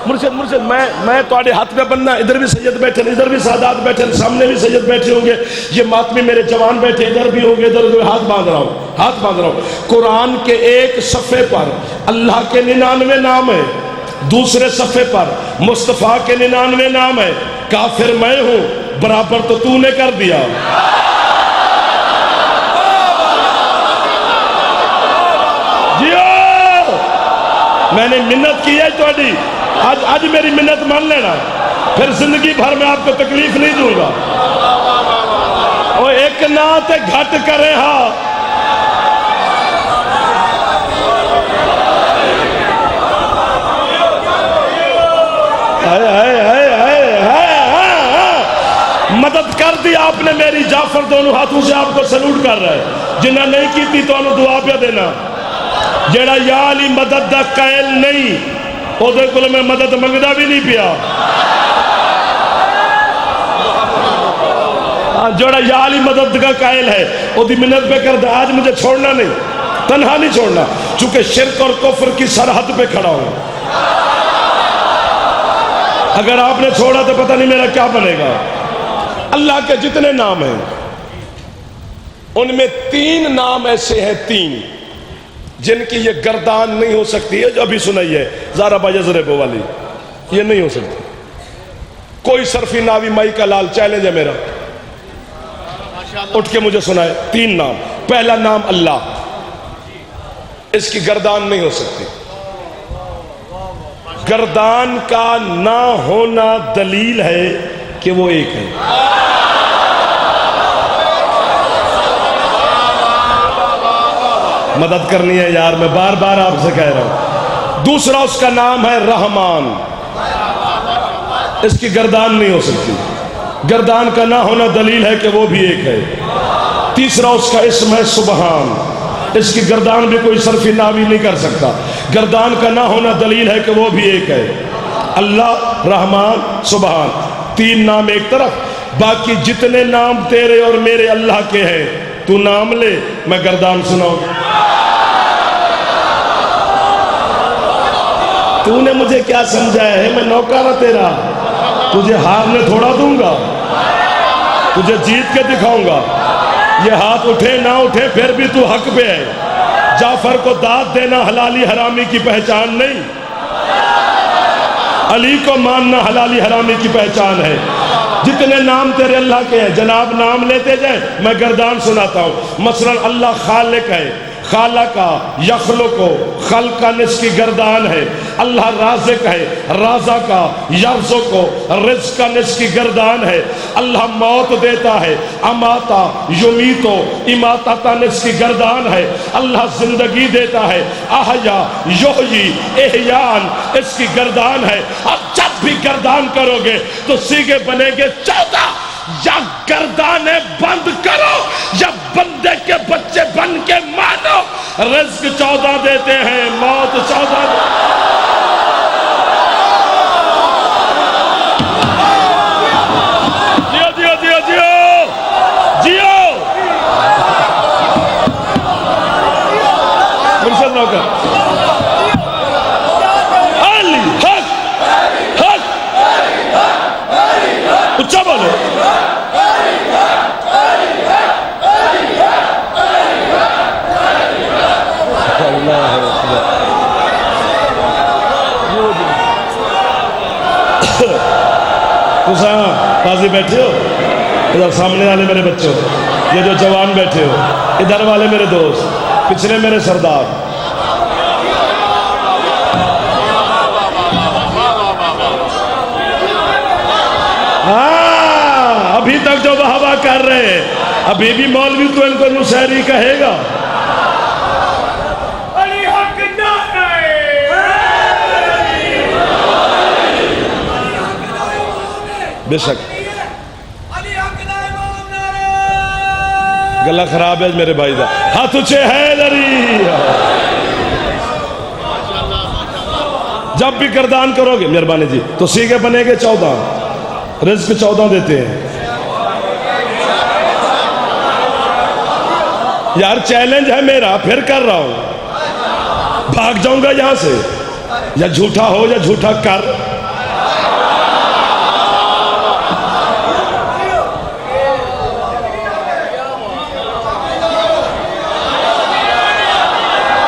مرشد میں تواڈے ہاتھ میں بننا, ادھر بھی سید بیٹھے, ادھر بھی سادات بیٹھے, سامنے بھی سید بیٹھے ہوں گے, یہ ماتمی میرے جوان بیٹھے ادھر بھی ہوں گے, ادھر بھی ہاتھ باندھ رہا ہوں. قرآن کے ایک صفحے پر اللہ کے 99 نام ہے, دوسرے صفحے پر مصطفیٰ کے 99 نام ہے. کافر میں ہوں, برابر تو نے کر دیا. میں نے منت کی ہے تھوڑی, آج میری منت مان لینا, پھر زندگی بھر میں آپ کو تکلیف نہیں دوں گا. اور ایک نات گھٹ کرے ہاں, مدد کر دی آپ نے میری. جعفر دونوں ہاتھوں سے آپ کو سلوٹ کر رہا ہے. جنہیں نہیں کی تھی تو انہوں دعا پہ دینا. جیڑا یا علی مدد دا قائل نہیں, او دے کل میں مدد منگدا بھی نہیں پیا. جیڑا یا علی مدد کا قائل ہے او دی منت پہ کر دے. آج مجھے چھوڑنا نہیں, تنہا نہیں چھوڑنا, چونکہ شرک اور کفر کی سرحد پہ کھڑا ہوں. اگر آپ نے چھوڑا تو پتہ نہیں میرا کیا بنے گا. اللہ کے جتنے نام ہیں ان میں 3 نام ایسے ہیں, 3 جن کی یہ گردان نہیں ہو سکتی ہے. جو ابھی سنائی ہے زارا باجزرب والی, یہ نہیں ہو سکتی. کوئی صرفی ناوی مائی کا لال, چیلنج ہے میرا, اٹھ کے مجھے سنائے 3 نام. پہلا نام اللہ, اس کی گردان نہیں ہو سکتی. گردان کا نہ ہونا دلیل ہے کہ وہ ایک ہے. مدد کرنی ہے یار, میں بار بار آپ سے کہہ رہا ہوں. دوسرا اس کا نام ہے رحمان, اس کی گردان نہیں ہو سکتی. گردان کا نہ ہونا دلیل ہے کہ وہ بھی ایک ہے. تیسرا اس کا اسم ہے سبحان, اس کی گردان بھی کوئی صرفی ناوی نہیں کر سکتا. گردان کا نہ ہونا دلیل ہے کہ وہ بھی ایک ہے. اللہ, رحمان, سبحان, 3 نام ایک طرف. باقی جتنے نام تیرے اور میرے اللہ کے ہیں, تو نام لے, میں گردان سناؤں. تو نے مجھے کیا سمجھایا ہے, میں نوکر تیرا, تجھے ہارنے تھوڑا دوں گا, تجھے جیت کے دکھاؤں گا. یہ ہاتھ اٹھے نہ اٹھے پھر بھی تو حق پہ ہے. جعفر کو داد دینا حلالی حرامی کی پہچان نہیں, علی کو ماننا حلالی حرامی کی پہچان ہے. جتنے نام تیرے اللہ کے ہیں جناب نام لیتے جائیں, میں گردان سناتا ہوں. مثلا اللہ خالق ہے, خالقہ یخلقو, خلقن اس کی گردان ہے. اللہ رازق ہے, رازقہ یرزقو, رزقن اس کی گردان ہے. اللہ موت دیتا ہے, اماتا یمیتو, اماتتن اس کی گردان ہے. اللہ زندگی دیتا ہے, احیا یحیی, احیان اس کی گردان ہے. اب جب بھی گردان کرو گے تو سیگے بنے گے 14. یا گردانیں بند کرو یا بندے کے بچے بن کے مانو. رزق 14 دیتے ہیں, موت 14 جیو جیو جیو جیو جیو. مرشد نوکر, علی حق حق, اچھا بولو. قاضی بیٹھے ہو ادھر، سامنے والے میرے بچوں، یہ جو جوان بیٹھے ہو ادھر والے میرے دوست، پچھلے میرے سردار، ہاں ابھی تک جو بہوا کر رہے ہیں ابھی بھی مولوی تو ان کو نصیری کہے گا. بے شک گلہ خراب ہے میرے بھائی دا. ہاتھ اچھے حیدری، جب بھی گردان کرو گے مہربانی جی تو سیگے بنے گے 14، رزق 14 دیتے ہیں. یار چیلنج ہے میرا، پھر کر رہا ہوں، بھاگ جاؤں گا یہاں سے، یا جھوٹا ہو یا جھوٹا کر.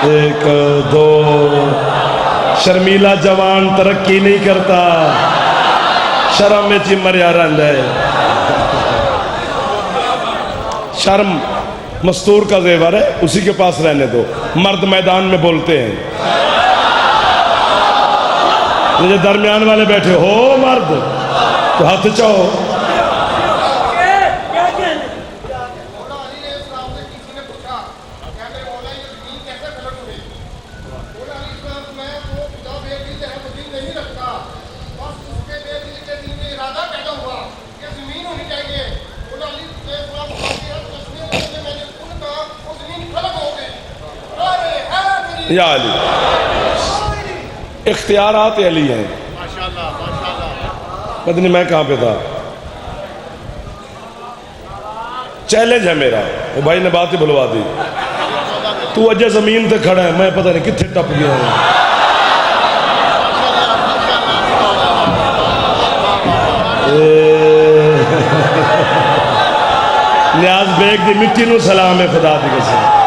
ایک دو، شرمیلا جوان ترقی نہیں کرتا، شرم میں چمریا رہندا ہے. شرم مستور کا زیور ہے، اسی کے پاس رہنے دو. مرد میدان میں بولتے ہیں. یہ درمیان والے بیٹھے ہو مرد تو ہاتھ چاہو. یا علی، اختیارات علی ہیں. پتہ نہیں میں کہاں پہ تھا. چیلنج ہے میرا، وہ بھائی نے بات ہی بھلوا دی. تو اجے زمین تے کھڑا ہے، میں پتہ نہیں کتنے ٹپ گیا ہوں. نیاز بیگ دی مٹی نو سلام ہے خدا دی قسم.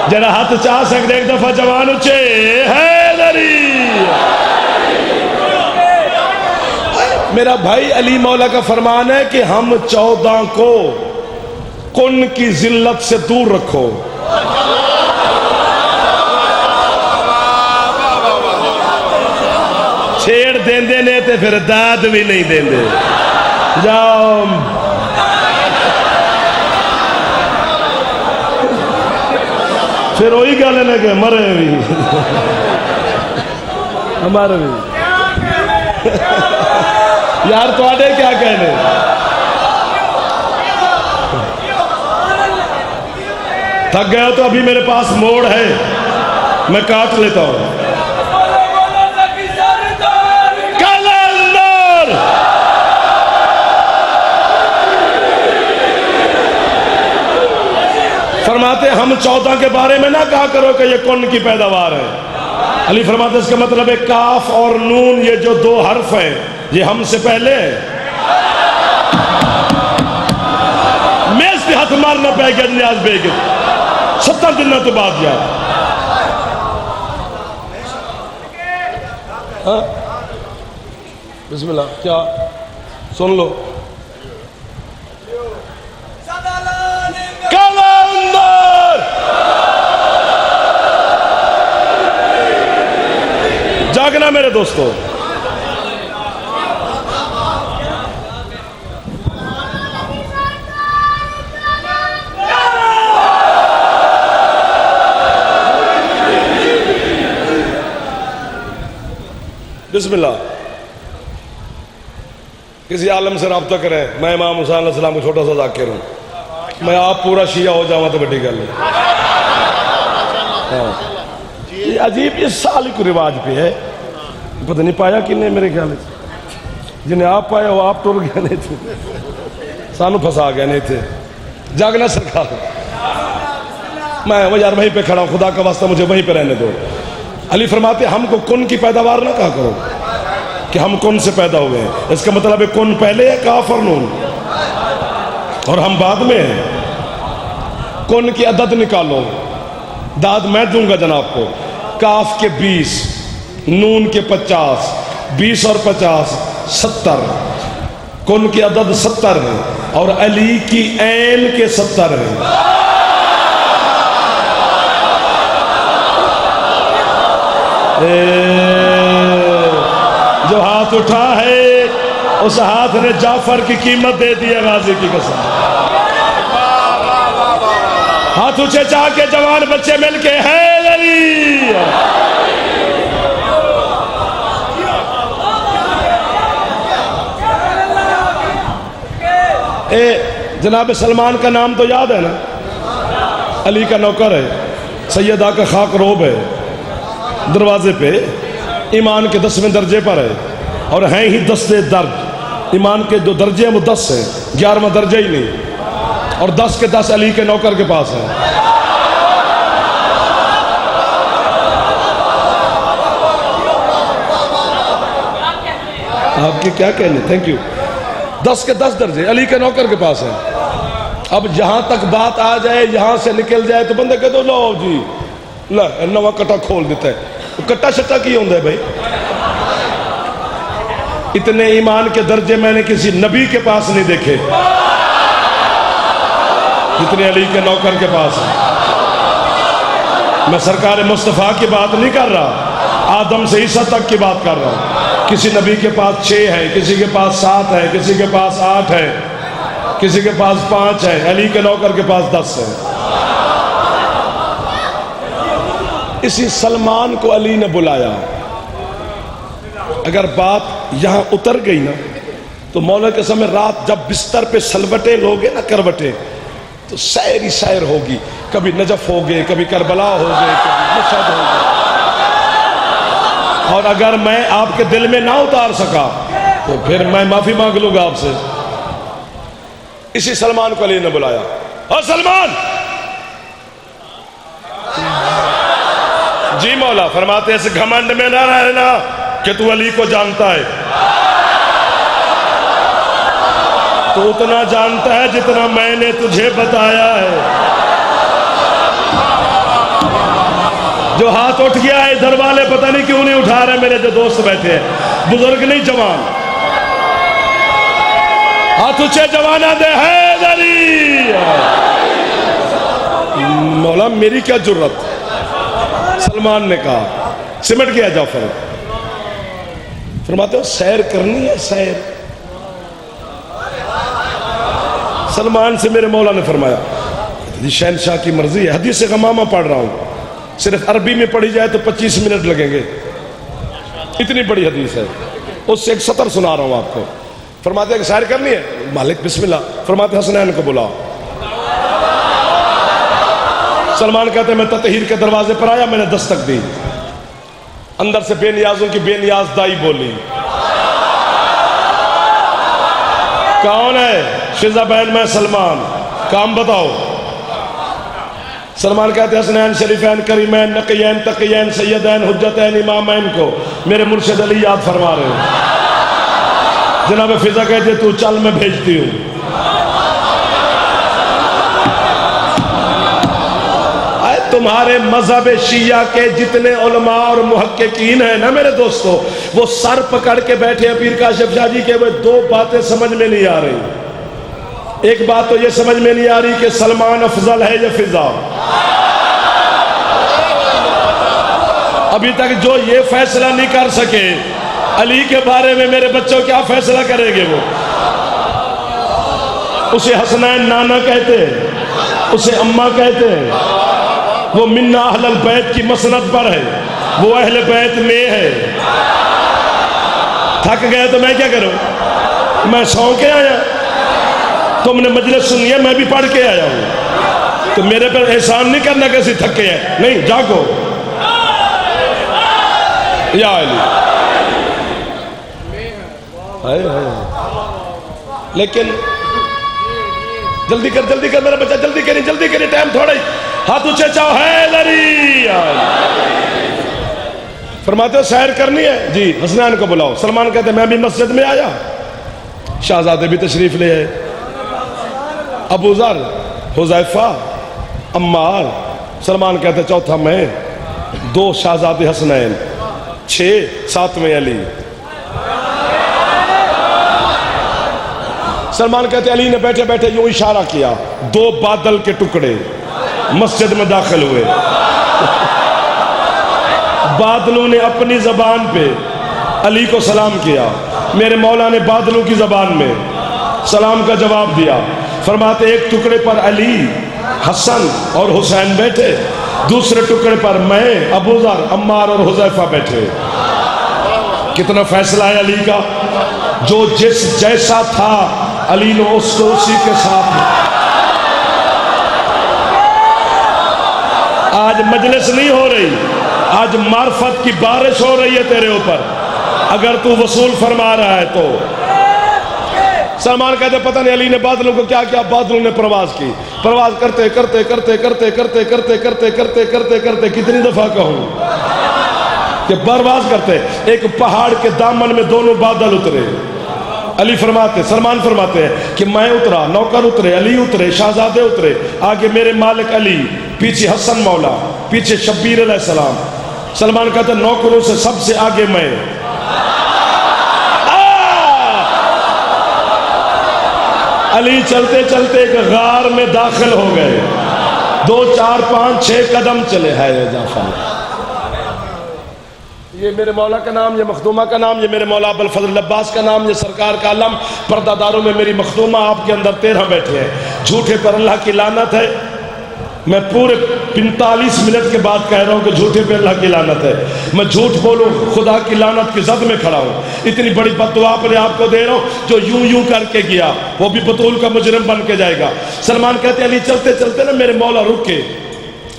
جنہ ہاتھ چاہ سکتے ایک دفعہ جوان اچھے حیدری. میرا بھائی علی مولا کا فرمان ہے کہ ہم 14 کو کن کی ذلت سے دور رکھو. چھیڑ دیندے نے تے پھر داد بھی نہیں دیندے. جاؤ پھر وہی گل ہے کہ مرے بھی ہمارے بھی. یار تو آڈے کیا کہنے. تھک گیا تو ابھی میرے پاس موڑ ہے، میں کاٹ لیتا ہوں. کلندر فرماتے ہم 14 کے بارے میں نہ کہا کرو کہ یہ کن کی پیداوار ہے. علی فرماتے اس کا مطلب ہے کاف اور نون، یہ جو 2 حرف ہیں یہ ہم سے پہلے ہے. میں اس پہ ہاتھ مارنا پہ گیا نیاز بیگ 70 دن تو بعد جا. بسم اللہ، کیا سن لو. جاگنا میرے دوستو. بسم اللہ. کسی عالم سے رابطہ کریں. میں امام حسین علیہ السلام کو چھوٹا سا ذاکر ہوں. میں آپ پورا شیعہ ہو جاؤں تو بڑی گل ہے. یہ عجیب اس سال کو رواج پہ ہے، پتہ نہیں پایا کہ نہیں. میرے خیال جنہیں آپ پایا وہ آپ ٹر گیا نہیں تھے، سانو پھنسا گیا نہیں تھے. جاگنا سرکار. میں وہ یار وہیں پہ کھڑا ہوں، خدا کا واسطہ مجھے وہیں پہ رہنے دو. علی فرماتے ہم کو کن کی پیداوار نہ کہا کرو کہ ہم کن سے پیدا ہوئے ہیں. اس کا مطلب ہے کن پہلے ہے، کاف اور نون، اور ہم بعد میں ہیں. کن کی عدد نکالو، داد میں دوں گا جناب کو. کاف کے 20، نون کے 50، 20 اور 50 70، کن کی عدد 70 ہے اور علی کی عین کے 70 ہیں. جو ہاتھ اٹھا ہے اس ہاتھ نے جعفر کی قیمت دے دی ہے، غازی کی قسم. ہاتھ اونچے چاہ کے جوان بچے مل کے حیدری. جناب سلمان کا نام تو یاد ہے نا، علی کا نوکر ہے، سیدہ کا خاک روب ہے، دروازے پہ ایمان کے 10ویں درجے پر ہے، اور ہیں ہی 10 درج. ایمان کے جو درجے ہیں وہ 10 ہیں، 11واں درجہ ہی نہیں، اور 10 کے 10 علی کے نوکر کے پاس ہیں. آپ کی کیا کہنے، تھینک یو. 10 کے 10 درجے علی کے نوکر کے پاس ہیں. اب جہاں تک بات آ جائے، یہاں سے نکل جائے تو بندہ کہہ دو لو جی نواں کٹا کھول دیتا ہے. کٹا شٹا کی ہوندہ ہے بھائی؟ اتنے ایمان کے درجے میں نے کسی نبی کے پاس نہیں دیکھے جتنے علی کے نوکر کے پاس ہیں. میں سرکار مصطفیٰ کی بات نہیں کر رہا، آدم سے عیسیٰ تک کی بات کر رہا ہوں. کسی نبی کے پاس 6 ہے، کسی کے پاس 7 ہے، کسی کے پاس 8 ہے، کسی کے پاس 5 ہے، علی کے نوکر کے پاس 10 ہے. اسی سلمان کو علی نے بلایا. اگر بات یہاں اتر گئی نا تو مولا کے سمے رات جب بستر پہ سلوٹے لوگے نا، کروٹے، تو سیر ہی سیر ہوگی. کبھی نجف ہوگے، کبھی کربلا ہوگے، کبھی مشہد ہوگے. اور اگر میں آپ کے دل میں نہ اتار سکا تو پھر میں معافی مانگ لوں گا آپ سے. اسی سلمان کو علی نے بلایا. اور سلمان جی مولا. فرماتے اس گھمنڈ میں نہ رہنا کہ تو علی کو جانتا ہے. تو اتنا جانتا ہے جتنا میں نے تجھے بتایا ہے. جو ہاتھ اٹھ گیا ہے ادھر والے پتہ نہیں کیوں نہیں اٹھا رہے. میرے جو دوست بیٹھے ہیں، بزرگ نہیں جوان، ہاتھ اونچے جوانہ دے حیدری. مولا میری کیا جرت. سلمان نے کہا، سمٹ گیا جعفر. فرماتے ہو سیر کرنی ہے، سیر. سلمان سے میرے مولا نے فرمایا شہنشاہ کی مرضی ہے. حدیث غمامہ پڑھ رہا ہوں، صرف عربی میں پڑھی جائے تو 25 منٹ لگیں گے، اتنی بڑی حدیث ہے. اس سے ایک سطر سنا رہا ہوں آپ کو. فرماتے ہیں کہ سیر کرنی ہے، مالک بسم اللہ. فرماتے حسنین کو بلا. سلمان کہتے ہیں میں تطہیر کے دروازے پر آیا، میں نے دستک دی. اندر سے بے نیازوں کی بے نیاز دائی بولی. کون ہے؟ خزہ بہن میں سلمان. کام بتاؤ. سلمان کہتے ہیں حسنین شریفین کریمین نقیین تقیین سیدین حجتین امامین کو میرے مرشد علی یاد فرما رہے ہیں. جناب فضا کہتے ہیں تو چل میں بھیجتی ہوں. تمہارے مذہب شیعہ کے جتنے علماء اور محققین ہیں نا میرے دوستو، وہ سر پکڑ کے بیٹھے ہیں پیر کاشف شاہ جی کے. وہ 2 باتیں سمجھ میں نہیں آ رہی. ایک بات تو یہ سمجھ میں نہیں آ رہی کہ سلمان افضل ہے یا فضا. ابھی تک جو یہ فیصلہ نہیں کر سکے علی کے بارے میں، میرے بچوں کیا فیصلہ کریں گے؟ وہ اسے حسنین نانا کہتے ہیں، اسے اماں کہتے ہیں. وہ منا اہل البیت کی مسند پر ہے، وہ اہل بیت میں ہے. تھک گئے تو میں کیا کروں؟ میں سو کے آیا. تم نے مجلس سنی ہے، میں بھی پڑھ کے آیا ہوں. تو میرے پر احسان نہیں کرنا کہ اسی تھکے ہیں. نہیں، جاگو یا علی. لیکن جلدی کر میرا بچہ، جلدی کری، ٹائم تھوڑا ہی. ہاتھ اونچے چاہو حیدری. فرماتے ہو سیر کرنی ہے؟ جی. حسنین کو بلاؤ. سلمان کہتے ہیں میں بھی مسجد میں آیا. شہزادے بھی تشریف لے آئے. ابو ذر، حذیفہ، عمار. سلمان کہتے ہیں چوتھا میں. 2 شہزادے حسنین، 6 7ویں علی. سلمان کہتے علی نے بیٹھے بیٹھے یوں اشارہ کیا، 2 بادل کے ٹکڑے مسجد میں داخل ہوئے۔ بادلوں نے اپنی زبان پہ علی کو سلام کیا، میرے مولا نے بادلوں کی زبان میں سلام کا جواب دیا۔ فرماتے ایک ٹکڑے پر علی، حسن اور حسین بیٹھے، دوسرے ٹکڑے پر میں، ابو ذر، عمار اور حذیفہ بیٹھے۔ کتنا فیصلہ ہے علی کا، جو جس جیسا تھا علی نے اس کو اسی کے ساتھ۔ آج مجلس نہیں ہو رہی، آج معرفت کی بارش ہو رہی ہے تیرے اوپر، اگر تو وصول فرما رہا ہے تو۔ سلمان کہتے پتہ نہیں علی نے بادلوں کو کیا کیا، بادلوں نے پرواز کی، پرواز کرتے کرتے کرتے کرتے کرتے کرتے کرتے کرتے کرتے کرتے کتنی دفعہ کہوں کہ پرواز کرتے، ایک پہاڑ کے دامن میں دونوں بادل اترے۔ علی فرماتے، سلمان فرماتے ہیں کہ میں اترا، نوکر اترے، علی اترے، شہزادے اترے، آگے میرے مالک علی، پیچھے حسن مولا، پیچھے شبیر علیہ السلام۔ سلمان کہتے نوکروں سے سب سے آگے میں۔ علی چلتے چلتے ایک غار میں داخل ہو گئے، 2 4 5 6 قدم چلے۔ ہے جعفر، یہ میرے مولا کا نام، یہ مخدومہ کا نام، یہ میرے مولا ابوالفضل عباس کا نام، یہ سرکار کا علم، پردہ داروں میں میری مخدومہ، آپ کے اندر 13 بیٹھے ہیں۔ جھوٹے پر اللہ کی لعنت ہے، میں پورے 45 منٹ کے بعد کہہ رہا ہوں کہ جھوٹے پہ اللہ کی لعنت ہے۔ میں جھوٹ بولوں خدا کی لعنت کی زد میں کھڑا ہوں۔ اتنی بڑی بد دعا اپنے آپ کو دے رہا ہوں، جو یوں یوں کر کے گیا وہ بھی بطول کا مجرم بن کے جائے گا۔ سلمان کہتے ہیں علی چلتے چلتے نا میرے مولا رکے،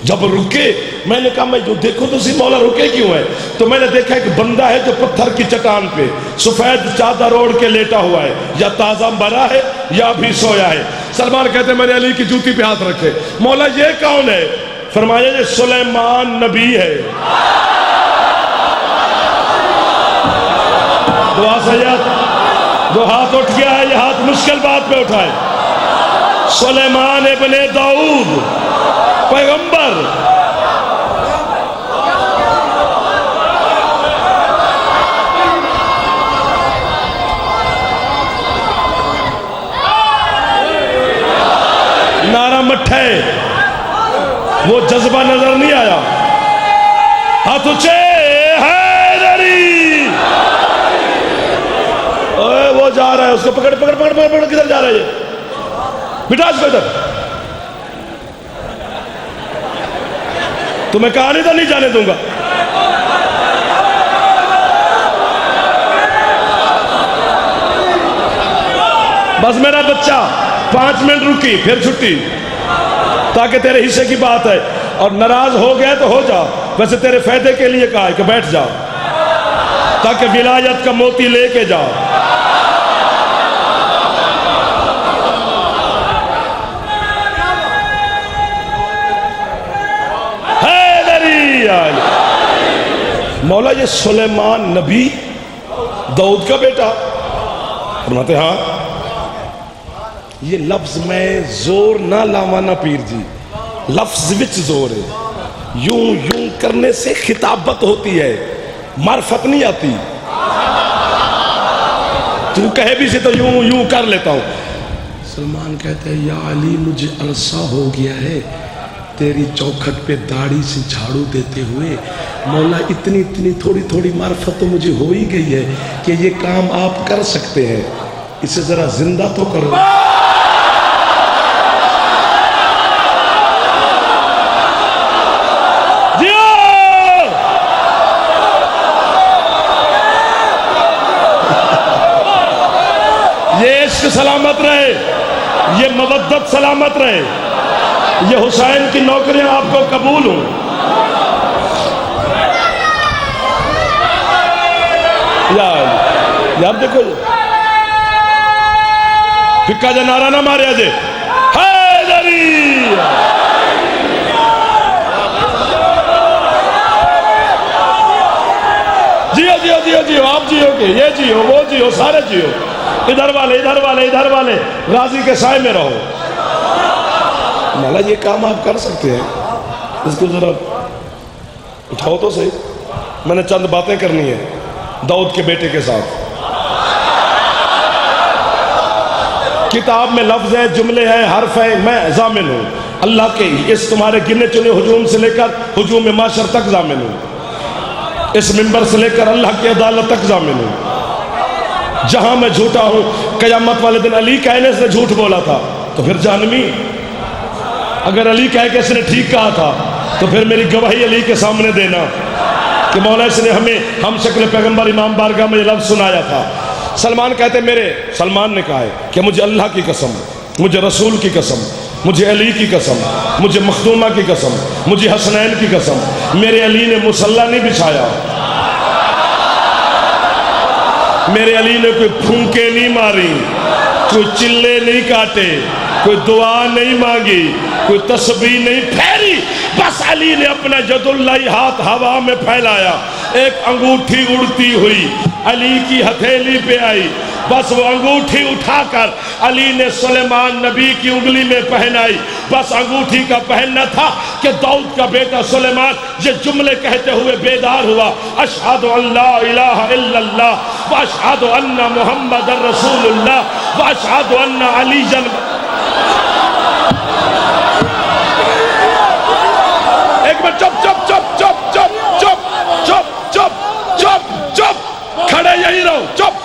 جب رکے میں نے کہا میں جو دیکھو تو اسی مولا رکے کیوں ہے؟ تو میں نے دیکھا ایک بندہ ہے جو پتھر کی چٹان پہ سفید چادر اوڑھ کے لیٹا ہوا ہے، یا تازہ مرا ہے یا بھی سویا ہے۔ سلمان کہتے ہیں میں نے علی کی جوتی پہ ہاتھ رکھے، مولا یہ کون ہے؟ فرمایا یہ سلیمان نبی ہے۔ دعا سید، جو ہاتھ اٹھ گیا ہے یہ ہاتھ مشکل بات پہ اٹھائے۔ سلیمان ابن داؤد پیغمبر، نعرہ مٹھے، وہ جذبہ نظر نہیں آیا، ہاتھ اونچے، حیدری، وہ جا رہا ہے، اس کو پکڑ پکڑ پکڑ پکڑ پکڑ، کدھر جا رہا ہے یہ؟ بٹھا اس کو ادھر، تمہیں کہا نہیں تھا نہیں جانے دوں گا۔ بس میرا بچہ 5 منٹ رکی پھر چھٹی، تاکہ تیرے حصے کی بات ہے، اور ناراض ہو گیا تو ہو جا، ویسے تیرے فائدے کے لیے کہا ہے کہ بیٹھ جا تاکہ ولایت کا موتی لے کے جا۔ مولا یہ سلیمان نبی داؤد کا بیٹا؟ فرماتے ہاں۔ یہ لفظ میں زور نہ لاوانا پیر جی، لفظ وچ زور ہے، یوں یوں کرنے سے خطابت ہوتی ہے، معرفت نہیں آتی۔ تو کہے بھی سے تو یوں یوں کر لیتا ہوں۔ سلمان کہتے ہیں یا علی مجھے عرصہ ہو گیا ہے تیری چوکھٹ پہ داڑھی سے جھاڑو دیتے ہوئے، مولا اتنی اتنی تھوڑی تھوڑی معرفت تو مجھے ہو ہی گئی ہے کہ یہ کام آپ کر سکتے ہیں، اسے ذرا زندہ تو کرو۔ یہ عشق سلامت رہے، یہ مودت سلامت رہے، یہ حسین کی نوکریاں آپ کو قبول ہوں۔ یار دیکھو پھکا جا نعرہ نہ مارے آجے، حیدری، جیو جیو جیو جیو، آپ جیو گے، یہ جیو وہ جیو، سارے جیو، ادھر والے ادھر والے ادھر والے، غازی کے سائے میں رہو۔ مولا یہ کام آپ کر سکتے ہیں، اس کو ذرا اٹھاؤ تو صحیح، میں نے چند باتیں کرنی ہیں داؤد کے بیٹے کے ساتھ۔ کتاب میں لفظ ہے، جملے ہیں، حرف ہیں، میں ضامن ہوں اللہ کے اس تمہارے گنے چنے ہجوم سے لے کر ہجوم معاشر تک ضامن ہوں، اس منبر سے لے کر اللہ کی عدالت تک ضامن ہوں۔ جہاں میں جھوٹا ہوں، قیامت والے دن علی کہنے سے جھوٹ بولا تھا تو پھر جہنمی، اگر علی کہہ کے اس نے ٹھیک کہا تھا تو پھر میری گواہی علی کے سامنے دینا کہ مولا اس نے ہمیں ہم شکل پیغمبر امام بارگاہ میں یہ لفظ سنایا تھا۔ سلمان کہتے سلمان نے کہا ہے کہ مجھے اللہ کی قسم، مجھے رسول کی قسم، مجھے علی کی قسم، مجھے مخدومہ کی قسم، مجھے حسنین کی قسم، میرے علی نے مصلی نہیں بچھایا، میرے علی نے کوئی پھونکے نہیں ماری، کوئی چلے نہیں کاٹے، کوئی دعا نہیں مانگی، کوئی تسبیح نہیں پھیری، بس علی نے اپنا ید اللہ ہاتھ ہوا میں پھیلایا، ایک انگوٹھی اڑتی ہوئی علی کی ہتھیلی پہ آئی، بس وہ انگوٹھی اٹھا کر علی نے سلیمان نبی کی انگلی میں پہنائی، بس انگوٹھی کا پہننا تھا کہ داؤد کا بیٹا سلیمان یہ جملے کہتے ہوئے بیدار ہوا، اشہد ان لا الہ الا اللہ واشہد ان محمد رسول اللہ واشہد ان علی ایک بار چپ چپ چپ چپ چپ چپ چپ چپ چپ چپ کھڑے یہی رہو، چپ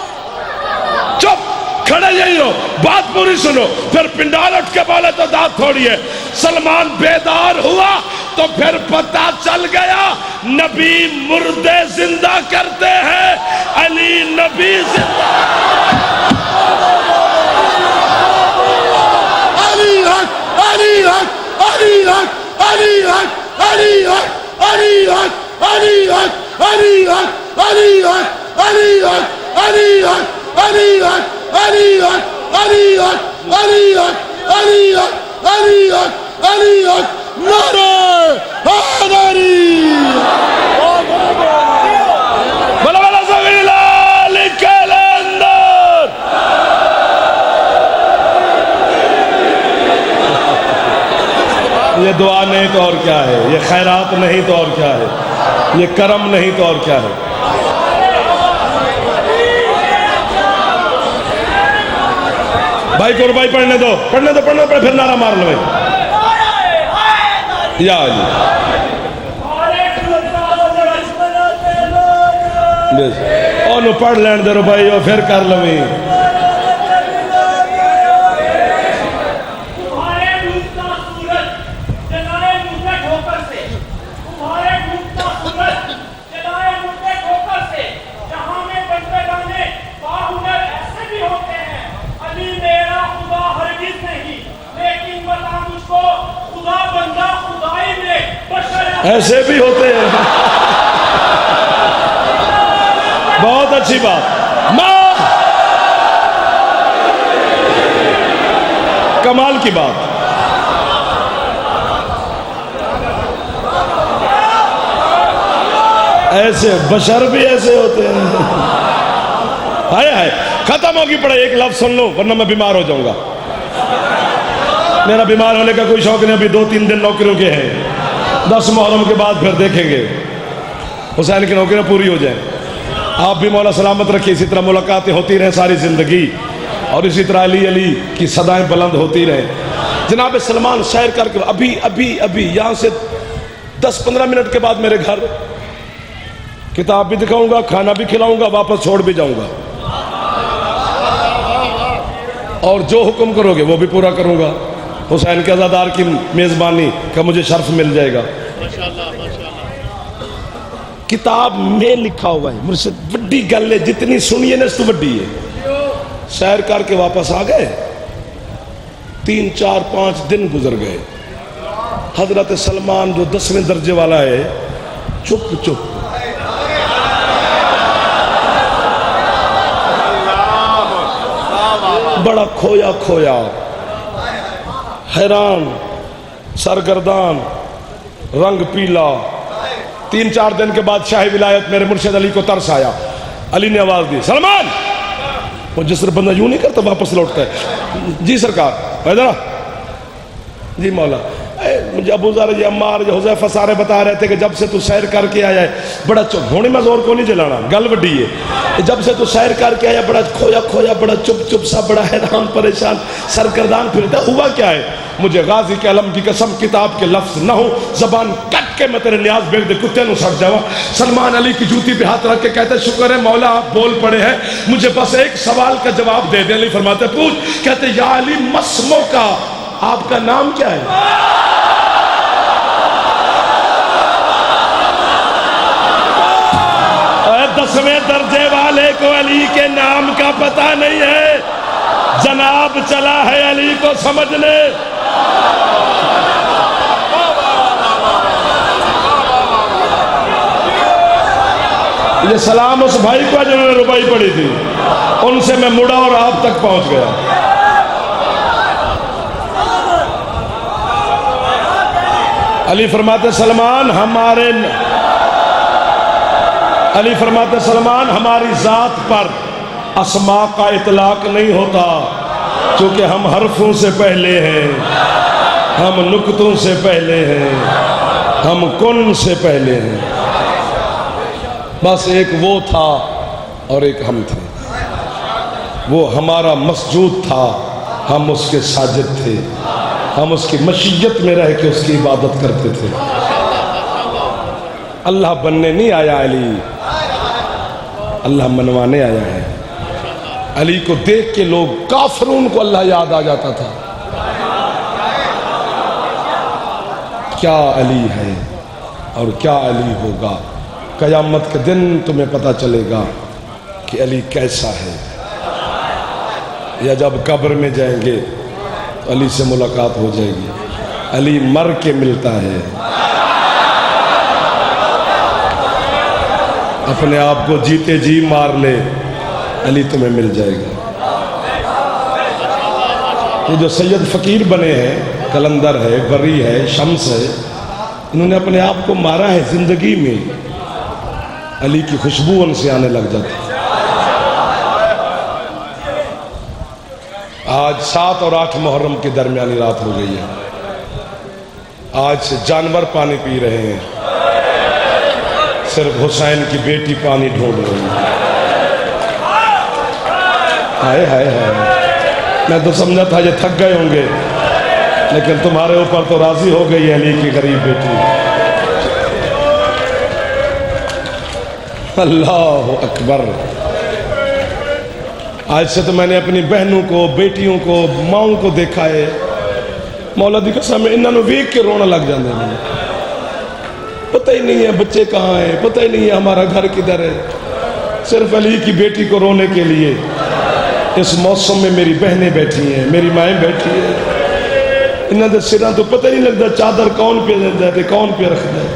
چپ کھڑے یہی رہو، بات پوری سنو، پھر پنڈال اٹھ کے بولے تو داد تھوڑی ہے۔ سلمان بیدار ہوا تو پھر پتہ چل گیا نبی مردے زندہ کرتے ہیں، علی نبی زندہ۔ علی حق، علی حق، علی حق، علی حق، علی حق، علی حق، علی حق، علی حق، علی حق، علی حق، علی حق، علی حق، علی حق، علی حق، علی حق، علی حق، علی حق، علی حق، نعرہ حیدری۔ بلا بلا سبیلا لکھل اندر۔ یہ دعا نہیں تو اور کیا ہے، یہ خیرات نہیں تو اور کیا ہے، یہ کرم نہیں تو اور کیا ہے۔ بھائی کو بھائی پڑھنے دو، پڑھنے دو، پڑھنے دو، پھر نعرہ مار لو یا علی۔ انہوں پڑھ لین دے رو بھائی اور پھر کر لویں۔ ایسے بھی ہوتے ہیں، بہت اچھی بات، ماں کمال کی بات۔ ایسے بشر بھی ایسے ہوتے ہیں، ہائے ہائے۔ ختم ہوگی پڑھائی، ایک لفظ سن لو ورنہ میں بیمار ہو جاؤں گا۔ میرا بیمار ہونے کا کوئی شوق نہیں، ابھی 2-3 دن نوکریوں کے ہیں، 10 محرم کے بعد پھر دیکھیں گے حسین کی نوکریاں پوری ہو جائیں۔ آپ بھی مولا سلامت رکھیں، اسی طرح ملاقاتیں ہوتی رہیں ساری زندگی، اور اسی طرح علی علی کی صدائیں بلند ہوتی رہیں۔ جناب سلمان سیر کر کے ابھی یہاں سے 10-15 منٹ کے بعد میرے گھر، کتاب بھی دکھاؤں گا، کھانا بھی کھلاؤں گا، واپس چھوڑ بھی جاؤں گا، اور جو حکم کرو گے وہ بھی پورا کروں گا۔ حسین کے عزادار کی میزبانی کا مجھے شرف مل جائے گا۔ کتاب میں لکھا ہوا ہے، مرشد بڑی گل ہے، جتنی سنیے نا اس تو بڑی ہے۔ سیر کر کے واپس آ گئے، 3-4-5 دن گزر گئے۔ حضرت سلمان جو 10ویں درجے والا ہے، چپ چپ بڑا کھویا کھویا، حیران، سرگردان، رنگ پیلا۔ 3-4 دن کے بعد شاہی ولایت میرے مرشد علی کو ترس آیا، علی نے آواز دی، سلمان! وہ جس طرح بندہ یوں نہیں کرتا واپس لوٹتا ہے، جی سرکار ادھر جی مولا مجھے ابو ذر یہ عمار یہ حذیفہ سارے بتا رہے تھے کہ جب سے تو سیر کر کے آیا ہے بڑا گھوڑے میں زور کو نہیں چلانا، گل وڈی ہے، جب سے تو سیر کر کے آیا بڑا کھویا کھویا، بڑا چپ چپ سا، بڑا حیران پریشان، سرگردان پھرتا، ہوا کیا ہے؟ مجھے غازی کے علم کی قسم کتاب کے لفظ نہ ہو، زبان کٹ کے میں تیرے نیاز بیگ دے کتے نو سڑ جاوا۔ سلمان علی کی جوتی پہ ہاتھ رکھ کے کہتے شکر ہے مولا آپ بول پڑے ہیں، مجھے بس ایک سوال کا جواب دے دیں۔ علی فرماتے پوچھ، کہتے یا علی مسمو کا، آپ کا نام کیا ہے؟ دسویں درجے والے کو علی کے نام کا پتہ نہیں ہے، جناب چلا ہے علی کو سمجھنے۔ یہ سلام اس بھائی کو جنہوں نے ربائی پڑھی تھی، ان سے میں مڑا اور آپ تک پہنچ گیا۔ علی فرماتے سلمان ہماری ذات پر اسماء کا اطلاق نہیں ہوتا، چونکہ ہم حرفوں سے پہلے ہیں، ہم نقطوں سے پہلے ہیں، ہم کن سے پہلے ہیں۔ بس ایک وہ تھا اور ایک ہم تھے، وہ ہمارا مسجود تھا، ہم اس کے ساجد تھے، ہم اس کی مشیت میں رہ کے اس کی عبادت کرتے تھے۔ اللہ بننے نہیں آیا علی، اللہ منوانے آیا ہے۔ علی کو دیکھ کے لوگ کافرون کو اللہ یاد آ جاتا تھا۔ کیا علی ہے اور کیا علی ہوگا، قیامت کے دن تمہیں پتہ چلے گا کہ علی کیسا ہے۔ یا جب قبر میں جائیں گے تو علی سے ملاقات ہو جائے گی، علی مر کے ملتا ہے، اپنے آپ کو جیتے جی مار لے، علی تمہیں مل جائے گا۔ یہ جو سید فقیر بنے ہیں، کلندر ہے، بری ہے، شمس ہے، انہوں نے اپنے آپ کو مارا ہے زندگی میں، علی کی خوشبو ان سے آنے لگ جاتی۔ آج 7 اور 8 محرم کے درمیانی رات ہو گئی ہے، آج سے جانور پانی پی رہے ہیں، صرف حسین کی بیٹی پانی ڈھونڈ رہی ہے۔ ہائے ہائے ہائے، میں تو سمجھا تھا یہ تھک گئے ہوں گے، لیکن تمہارے اوپر تو راضی ہو گئی ہے علی کی غریب بیٹی۔ اللہ اکبر۔ آج سے تو میں نے اپنی بہنوں کو، بیٹیوں کو، ماؤں کو دیکھا ہے، مولا دی قسم انہاں نوں ویکھ کے رونا لگ جاندے ہیں۔ پتہ ہی نہیں ہے بچے کہاں ہیں، پتہ ہی نہیں ہے ہمارا گھر کدھر ہے، صرف علی کی بیٹی کو رونے کے لیے اس موسم میں میری بہنیں بیٹھی ہیں، میری مائیں بیٹھی ہیں، انہاں دے سراں تو پتہ نہیں لگتا چادر کون پہ دیندے تے کون پہ رکھدا ہے،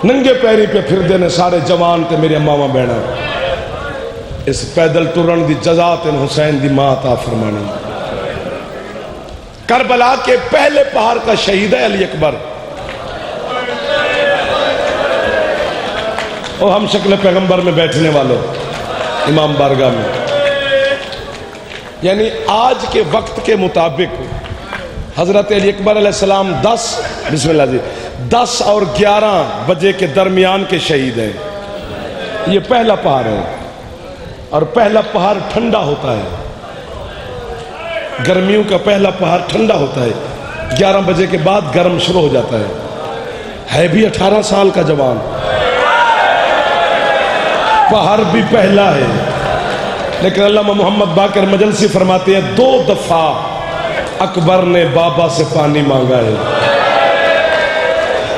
ننگے پیری پہ پھردے نے سارے جوان تے میری اماں بہناں۔ اس پیدل ٹرن دی جزا تے حسین دی ماں عطا فرمانی۔ کربلا کے پہلے پہاڑ کا شہید ہے علی اکبر۔ اور ہم شکل پیغمبر میں بیٹھنے والوں، امام بارگاہ میں، یعنی آج کے وقت کے مطابق حضرت علی اکبر علیہ السلام 10 اور 11 بجے کے درمیان کے شہید ہیں۔ یہ پہلا پہاڑ ہے، اور پہلا پہاڑ ٹھنڈا ہوتا ہے، گرمیوں کا پہلا پہاڑ ٹھنڈا ہوتا ہے، 11 بجے کے بعد گرم شروع ہو جاتا ہے بھی 18 سال کا جوان، پہاڑ بھی پہلا ہے، لیکن علامہ محمد باقر مجلسی فرماتے ہیں 2 دفعہ اکبر نے بابا سے پانی مانگا ہے،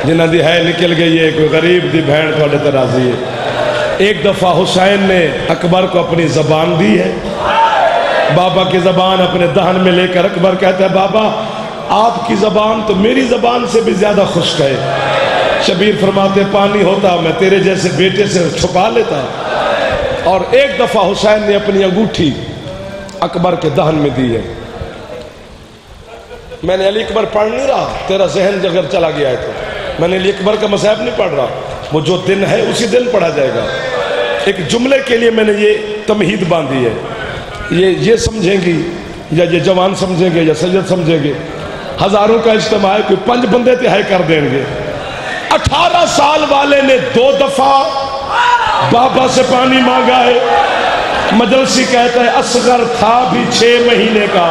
جنہ دی ہے نکل گئی ہے، کوئی غریب دی بہن تھوڑے تے راضی ہے۔ ایک دفعہ حسین نے اکبر کو اپنی زبان دی ہے، بابا کی زبان اپنے دہن میں لے کر اکبر کہتا ہے بابا آپ کی زبان تو میری زبان سے بھی زیادہ خشک ہے۔ شبیر فرماتے پانی ہوتا میں تیرے جیسے بیٹے سے چھپا لیتا۔ اور ایک دفعہ حسین نے اپنی انگوٹھی اکبر کے دہن میں دی ہے۔ میں نے علی اکبر پڑھ نہیں رہا، تیرا ذہن اگر چلا گیا ہے تو میں نے علی اکبر کا مصحف نہیں پڑھ رہا، وہ جو دن ہے اسی دن پڑھا جائے گا۔ ایک جملے کے لیے میں نے یہ تمہید باندھی ہے، یہ سمجھیں گی یا یہ جوان سمجھیں گے یا سید سمجھیں گے ہزاروں کا اجتماع ہے، کوئی 5 بندے تہائی کر دیں گے۔ 18 سال والے نے 2 دفعہ بابا سے پانی مانگا ہے۔ مجلسی کہتا ہے اصغر تھا بھی 6 مہینے کا،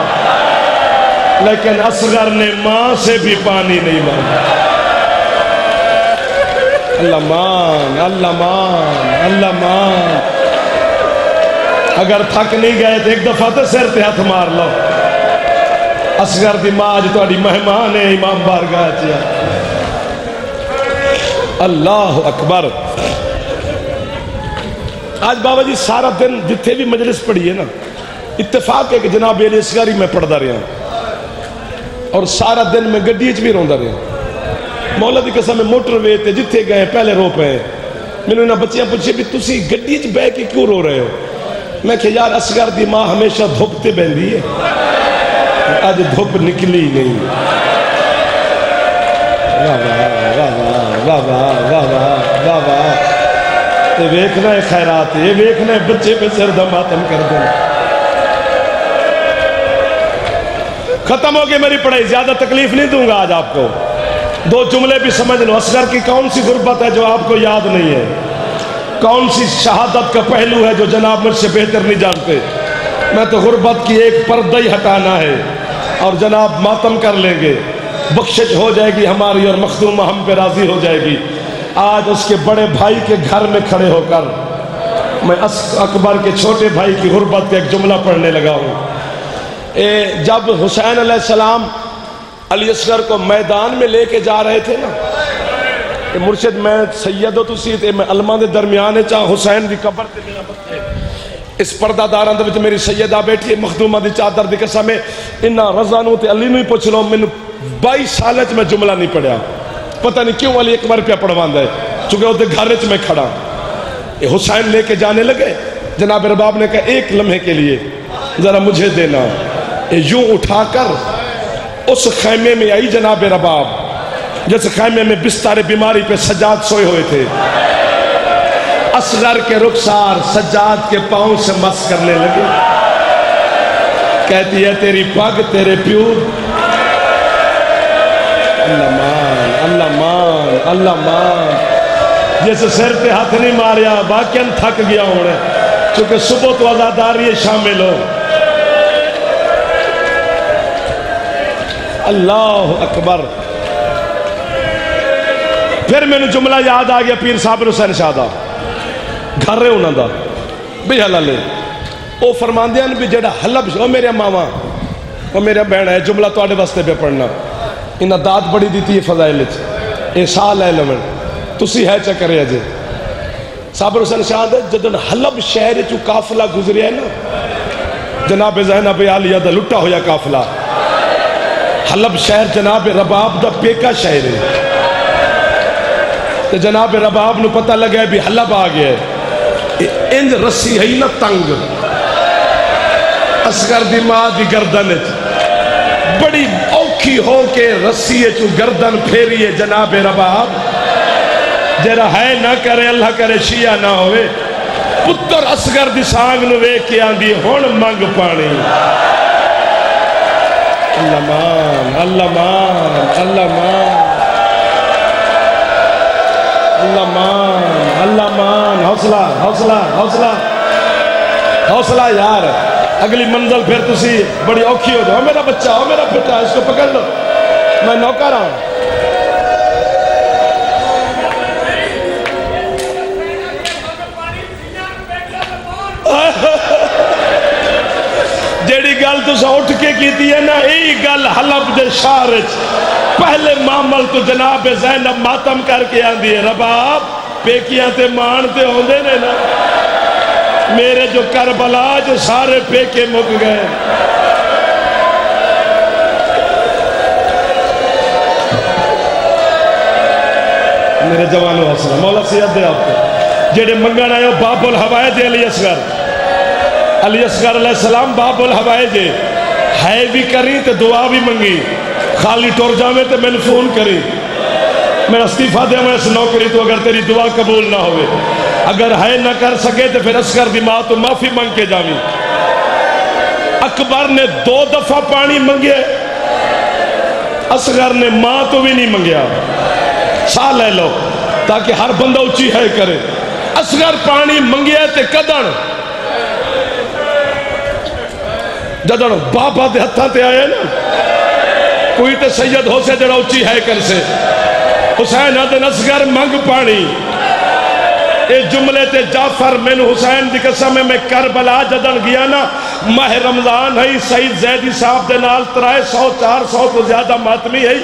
لیکن اصغر نے ماں سے بھی پانی نہیں مانگا۔ اللہ مان، اللہ مان، اللہ مان۔ اگر تھک نہیں گئے تو ایک دفعہ تو سر تے ہاتھ مار لو۔ اصغر دی ماں جو تہاڈی مہمان ہے امام بارگاہ چ۔ اللہ اکبر۔ آج بابا جی سارا دن جتھے بھی مجلس پڑھی ہے نا، اتفاق ہے کہ جناب علی اصغر ہی میں پڑھدا رہا، اور سارا دن میں گڈی وچ بھی روندا رہا۔ مولا دی قسم موٹر وے تے جتھے گئے پہلے رو پے۔ مینوں انہاں بچیاں پوچھے بھی تسی گڈی وچ بیٹھ کے کیوں رو رہے ہو؟ میں کہ یار اصغر دی ماں ہمیشہ دھوپ تے بہندی ہے، آج دھوپ نکلی نہیں۔ واہ واہ واہ واہ واہ واہ واہ واہ۔ یہ ویکھنا ہے خیرات، یہ ویکھنا ہے بچے پہ سر دا ماتم کر دیں۔ ختم ہو گئی میری پڑھائی، زیادہ تکلیف نہیں دوں گا آج آپ کو۔ 2 جملے بھی سمجھ لو۔ اصغر کی کون سی غربت ہے جو آپ کو یاد نہیں ہے؟ کون سی شہادت کا پہلو ہے جو جناب مجھ سے بہتر نہیں جانتے؟ میں تو غربت کی ایک پردہ ہی ہٹانا ہے، اور جناب ماتم کر لیں گے، بخشش ہو جائے گی ہماری، اور مخدومہ ہم پہ راضی ہو جائے گی۔ آج اس کے بڑے بھائی کے گھر میں کھڑے ہو کر میں اکبر کے چھوٹے بھائی کی غربت کا ایک جملہ پڑھنے لگا ہوں۔ جب حسین علیہ السلام علی اصغر کو میدان میں لے کے جا رہے تھے نا، مرشد میں سید و تسی تے میں علماء دے درمیانے چاہ حسین دی قبر تے میرا بچے اس پردہ داران دے وچ میری سیدہ بیٹھی ہے، مخدومہ دی چادر دی قسم ہے۔ انہاں رضا نو تے علی نو ہی پوچھ لو، میں 22 سال میں جملہ نہیں پڑھیا، پتہ نہیں کیوں علی اکبر پہ پڑھواندا ہے، چونکہ وہ گھر وچ میں کھڑا۔ یہ حسین لے کے جانے لگے، جناب رباب نے کہا ایک لمحے کے لیے ذرا مجھے دینا۔ یہ یوں اٹھا کر اس خیمے میں آئی جناب رباب، جس خیمے میں بستر بیماری پہ سجاد سوئے ہوئے تھے۔ اصغر کے رخسار سجاد کے پاؤں سے مس کرنے لگے۔ کہتی ہے تیری پگ تیرے پیو۔ اللہ مان، اللہ مان، اللہ مان۔ جس سر پہ ہاتھ نہیں ماریا باقیاں تھک گیا ہونے، چونکہ صبح تو عزاداری شامل ہو۔ اللہ اکبر۔ پھر میں نے جملہ یاد آ گیا پیر صابر حسین شاہ دا، گھر رہے انہوں دا بھی حلالے۔ وہ فرماندے ہیں بھی جڑا حلب، وہ میرے ماما، وہ میرے بہن ہے، جملہ تو آڑے واسطے پہ پڑھنا۔ انہاں داد بڑی دیتی ہے فضائل چ، اے سال ہے لمن تسی ہے چکرے جے۔ صابر حسین شاہ دے جدن حلب شہر چو قافلہ گزریا ہے نا، جناب زینب عالیہ دا لٹا ہویا قافلہ۔ حلب شہر جناب رباب دا پیکا شہر ہے، تو جناب رباب نو پتہ لگا ہے بھی حلب آ گیا ہے۔ انج رسی ہے نا تنگ، اصغر دی ماں دی گردن بڑی اوکھی ہو کے رسی چو گردن پھیریے جناب رباب، جرا ہے نہ کرے اللہ کرے شیعہ نہ ہوئے۔ پتر اصغر دی سانگ نو وے کے آندھی ہون منگ پانی۔ اللہ مان، اللہ مان، اللہ مان، اللہ مان، اللہ مان۔ حوصلہ حوصلہ حوصلہ حوصلہ یار، اگلی منزل پھر تسی بڑی اوکھی ہو جاؤ۔ میرا بچہ ہو، میرا بیٹا، اس کو پکڑ لو، میں نوکر ہوں۔ جیڑی گل تسا اٹھ کے کیتی ہے نا، یہی گل حلب دے شہر پہلے معامل تو جناب زینب ماتم کر کے آندی ہے، رباب پیکیاں تے مان تے ہوندے نے نا، میرے جو کربلا جو سارے پیکے مک گئے۔ میرے جوانوں حسن مولا سید دے آپ کو جیڑے منگن آئے ہو باب الحوائج علی اصغر، علی اصغر علیہ السلام باب الحوائج ہے بھی کری تے دعا بھی منگی، خالی ٹور جاوے تے میں نے فون کری، میں استعفیٰ دے میں اس نوکری تو اگر تیری دعا قبول نہ ہوئے، اگر ہے نہ کر سکے تو پھر اصغر دی ماں تو معافی منگ کے جاوی۔ اکبر نے 2 دفعہ پانی منگے، اصغر نے ماں تو بھی نہیں منگیا، سا لے لو تاکہ ہر بندہ اچھی ہے کرے۔ اصغر پانی منگیا تے کدن جدن بابا دے ہتھاں تے آئے نا، کوئی تے سید ہو سے جڑا اچھی ہے کر سے، حسین آدھن اصغر منگ پانی۔ اے جملے تے جعفر میں حسین دی قسم میں کربلا جدن گیا نا، ماہ رمضان ہے، سعید زیدی صاحب دے نال 300 400 تو زیادہ ماتمی ہے،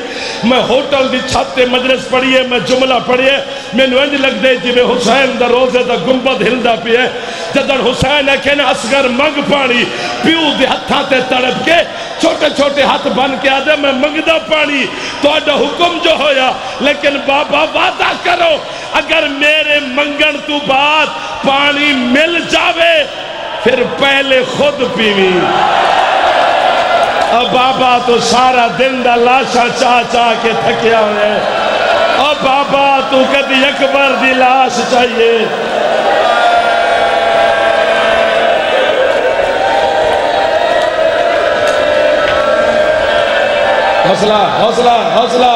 میں ہوٹل دی چھت تے مجلس پڑھیے، میں جملہ پڑھیے، میں نو انج لگ دے جی میں حسین دا روزے دا گنبد ہلدا پیے، جدن حسین ہے کہ نا اصغر منگ پانی، پیو دے ہتھاں تے تڑپ کے چھوٹے چھوٹے ہاتھ بن کے آدھے میں منگدہ پانی تو آدھا حکم جو ہویا، لیکن بابا وعدہ کرو اگر میرے منگن تو بعد پانی مل جاوے پھر پہلے خود پیوی۔ اب بابا تو سارا دن دا لاشا چاہ چاہ کے تھکیا ہے، اب بابا تو کدی اکبر دی لاش چاہیے۔ حوصلہ حوصلہ حوصلہ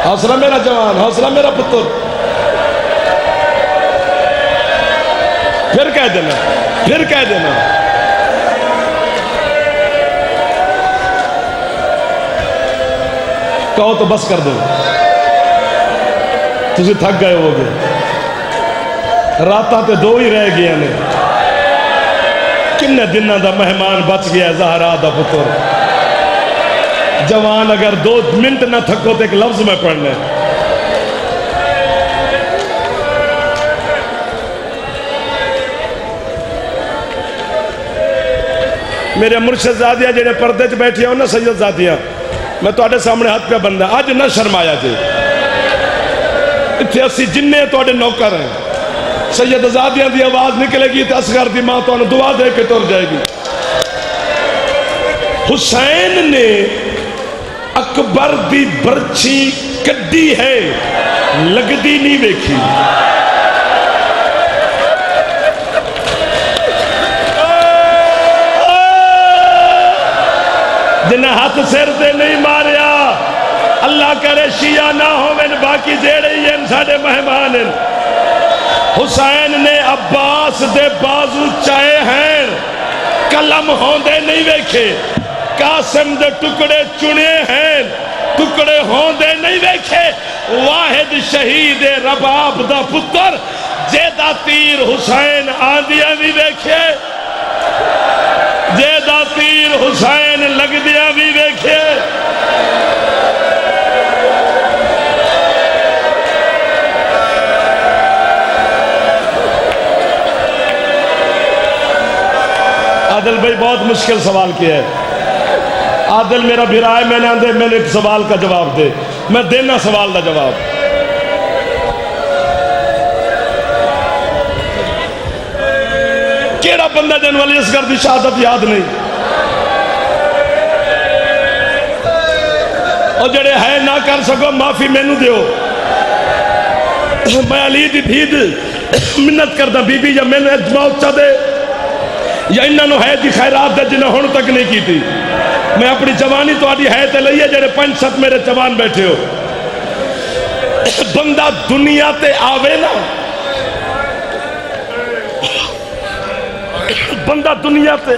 حوصلہ میرا جوان، حوصلہ میرا پتر، پھر کہہ دینا، پھر کہہ دینا۔ کہو تو بس کر دو، تجھے تھک گئے ہو گئے، راتاں تے دو ہی رہ گیا نے، کنے دنہ دا مہمان بچ گیا زہرا دا پتر۔ جوان اگر 2 منٹ نہ تھکو تو ایک لفظ میں پڑھنے، میرے مرشد زادیاں جنہیں پردے چ بیٹھے ہوں نا سید زادیاں، میں تو سامنے ہاتھ پہ بندہ آج نہ شرمایا جی، اتھے اسی جننے تو نوکر ہیں، سید زادیاں دی آواز نکلے گی تو اصغر دی ماں تو دعا دے کے تر جائے گی۔ حسین نے اکبر دی برچھی کڈی ہے، لگدی نہیں ویکھی، جنہیں ہاتھ سر دے نہیں ماریا، اللہ کرے شیعہ نہ ہوئن باقی جیڑے ہی ہیں ساڑے مہمان ہیں۔ حسین نے عباس دے بازو چائے ہیں، قلم ہوندے نہیں ویکھے، قاسم دے ٹکڑے چنے ہیں، ٹکڑے ہوندے نہیں ویکھے، واحد شہید رباب دا پتر جیدہ تیر حسین آندیاں بھی ویکھے، جیدہ تیر حسین لگ دیا بھی ویکھے۔ عادل بھائی بہت مشکل سوال کیا ہے، عادل میرا بھیرا ہے، میں نے آندے میں نے ایک سوال کا جواب دے، میں دینا سوال دا جواب۔ کیڑا بندہ جن والی اصغر دی شہادت یاد نہیں، اور جڑے ہے نہ کر سکو معافی میں نو دیو، میں علی دی دھید منت کردہ بی بی یا میں نے اجماع اچھا دے یا انہاں نو ہے دی خیرات دے جنہیں ہون تک نہیں کی تھی، میں اپنی جوانی تو آدھی ہے تے لئیے جڑے 5-7 میرے جوان بیٹھے ہو، بندہ دنیا تے آوے نا، بندہ دنیا تے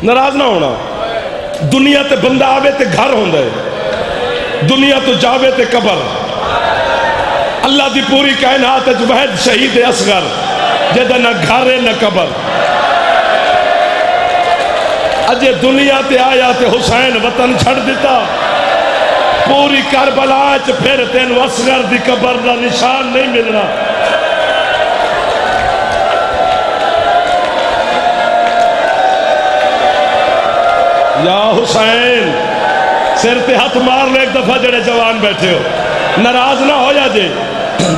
ناراض نہ ہونا، دنیا تے بندہ آوے تے گھر ہوندہ ہے، دنیا تو جاوے تے قبر، اللہ دی پوری کائنات وحد شہید اصغر جدہ نہ گھر ہے نہ قبر، اجے دنیا تے آیا تے حسین وطن چھڑ دیتا، پوری کربلا چ پھر تین اصغر دی قبر دا نشان نہیں ملنا۔ یا حسین سر تے ہاتھ مار لے ایک دفعہ جڑے جوان بیٹھے ہو، ناراض نہ ہو جا جے،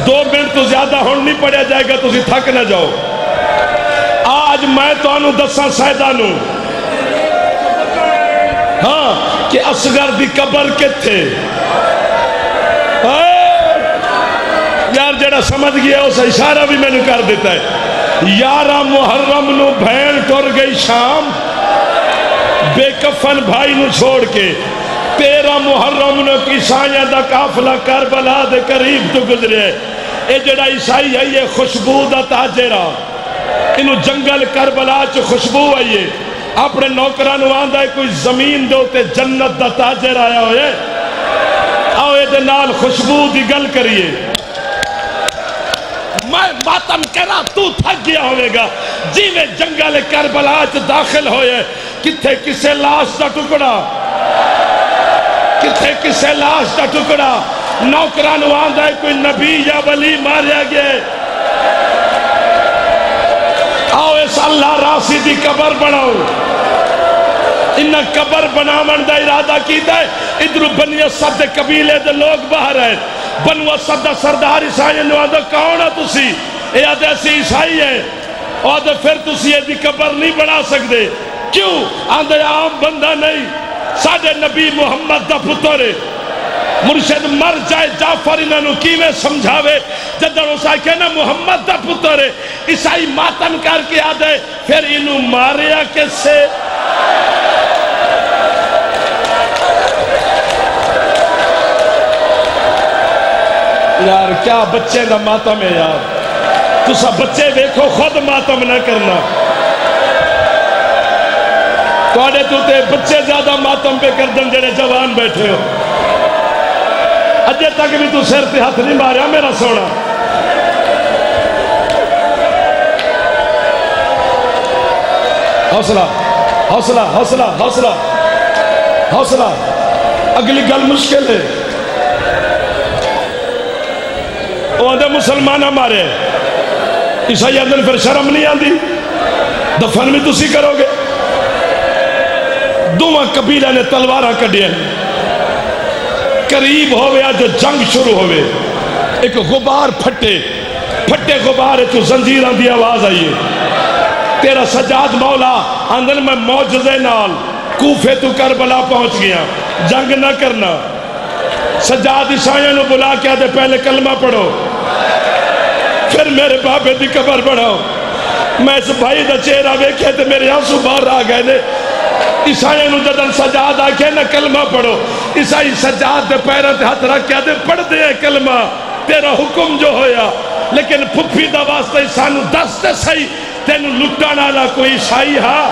2 منٹ تو زیادہ ہون نہیں پڑیا جائے گا تو تھک نہ جاؤ۔ آج میں تو انہوں دساں سیدانوں ہاں کہ اصغر دی قبر کتھے، یار جڑا سمجھ گیا اسے اشارہ بھی میں نے کر دیتا ہے، 11 محرم نو بھین ٹر گئی شام بے کفن بھائی نو چھوڑ کے 13 محرم نو عیسائیاں دا قافلہ کربلا دے قریب تو گزرے اے جڑا عیسائی ہے یہ خوشبو دا تاجرہ انہوں جنگل کربلا چ خوشبو آئیے اپنے نوکران آندا ہے کوئی زمین دے تے جنت دا تاجر آیا ہوئے آؤ اے دے نال خوشبو دی گل کریے میں ماتم کرا تو تھک گیا ہوئے گا جی میں جنگل کربلا چ داخل ہوئے کتھے کسے لاش دا ٹکڑا کتھے کسے لاش دا ٹکڑا نوکران آندا ہے کوئی نبی یا ولی ماریا گئے آؤ اس اللہ راسی دی قبر بناؤ انہا قبر بناون دا ارادہ کیتا ہے ادھر بنی اسد دے قبیلے دے لوگ باہر ہیں بنو اسد دا سردار عیسائی نے آدھا کون ہے تسی اے آدھے ایسی عیسائی ہے آدھے پھر تسی یہ دی قبر نہیں بنا سکتے کیوں آدھے عام بندہ نہیں ساڑھے نبی محمد دا پتر ہے مرشد مر جائے جعفر انہوں کی میں سمجھاوے جدر اسا کہنا محمد دا پتر ہے عیسائی ماتم کر کے آدھے پھر انہوں ماریا کس سے یار کیا بچے دا ماتم ہے یار تو سب بچے دیکھو خود ماتم نہ کرنا تو آڑے تو تے بچے زیادہ ماتم پہ کردن جڑے جوان بیٹھے ہو اجے تک بھی تو سر تے ہاتھ نہیں ماریا میرا سونا حوصلہ حوصلہ حوصلہ حوصلہ حوصلہ اگلی گل مشکل ہے وہ آدھے مسلمانہ مارے عیسائی آدھے پھر شرم نہیں آندی دفن بھی تسی کرو گے دوہاں قبیلہ نے تلوارہ کڈیا قریب ہوئے جو جنگ شروع ہوئے ایک غبار پھٹے غبار تو زنجیران دی آواز آئیے تیرا سجاد مولا اندر میں موجزے نال کوفے تو کربلا پہنچ گیا جنگ نہ کرنا سجاد عیسائیوں نے بلا کے آدھے پہلے کلمہ پڑھو پھر میرے بابے دی قبر بڑھاؤ میں اس بھائی دا چہرہ ویکھے تے میرے آنسو باہر آ گئے نے عیسائیوں نے جدن سجاد آکھے نہ کلمہ پڑھو عیسائی سجاد دے پیروں تے ہاتھ رکھ کے آدھے پڑھ دے کلمہ تیرا حکم جو ہویا لیکن پھپھی دا واسطہ عیسانو دس دے صحیح تینو لٹانا نہ کوئی عیسائی ہاں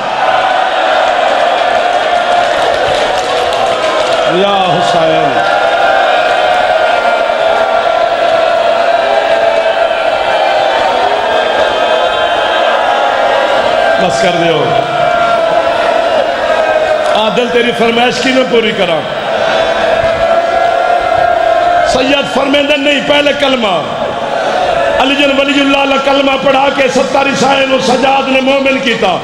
یا حسین بس کر دیو عادل تیری فرمائش کی میں پوری کرا سید فرمیندن نہیں پہلے کلمہ علی جن ولی اللہ نے کلمہ پڑھا کے 70 عیسائیوں نے سجاد نے مومن کیتا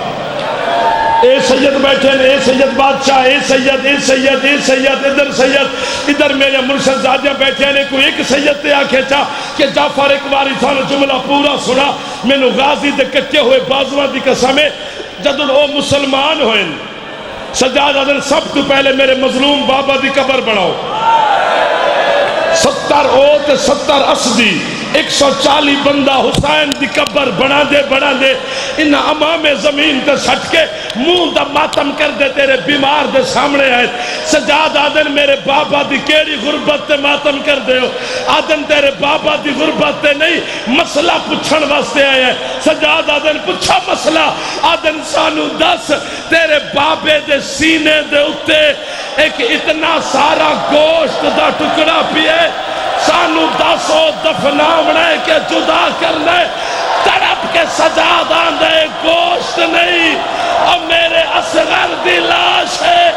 اے سید بیٹھے اے سید بادشاہ اے سید اے سید اے سید ادھر سید ادھر میرے مرشد زادیاں بیٹھے نے کوئی ایک سید تے آکھے چاہ کہ جعفر ایک باری تھا جملہ پورا سنا میں نے غازی دے کچے ہوئے بازوان دی قسمیں جدن او مسلمان ہوئے سجاد آدھن سب تو پہلے میرے مظلوم بابا دی قبر بڑھاؤ 70 اوت 70 اسدی 140 بندہ حسین دی قبر بنا دے انہا امام زمین تے سٹ کے منہ دا ماتم کر دے تیرے بیمار دے سامنے آئے سجاد آدن میرے بابا دی کیڑی غربت تے ماتم کر دے ہو آدن تیرے بابا دی غربت تے نہیں مسئلہ پچھن واسطے آئے ہیں سجاد آدن پچھا مسئلہ آدن سانو دس تیرے بابے دے سینے دے اتے ایک اتنا سارا گوشت دا ٹکڑا پیے سانو دسو دفنا بنائے کے جدا کرنے تڑپ کے سجاد آندے گوشت نہیں اور میرے اصغر دی لاش ہے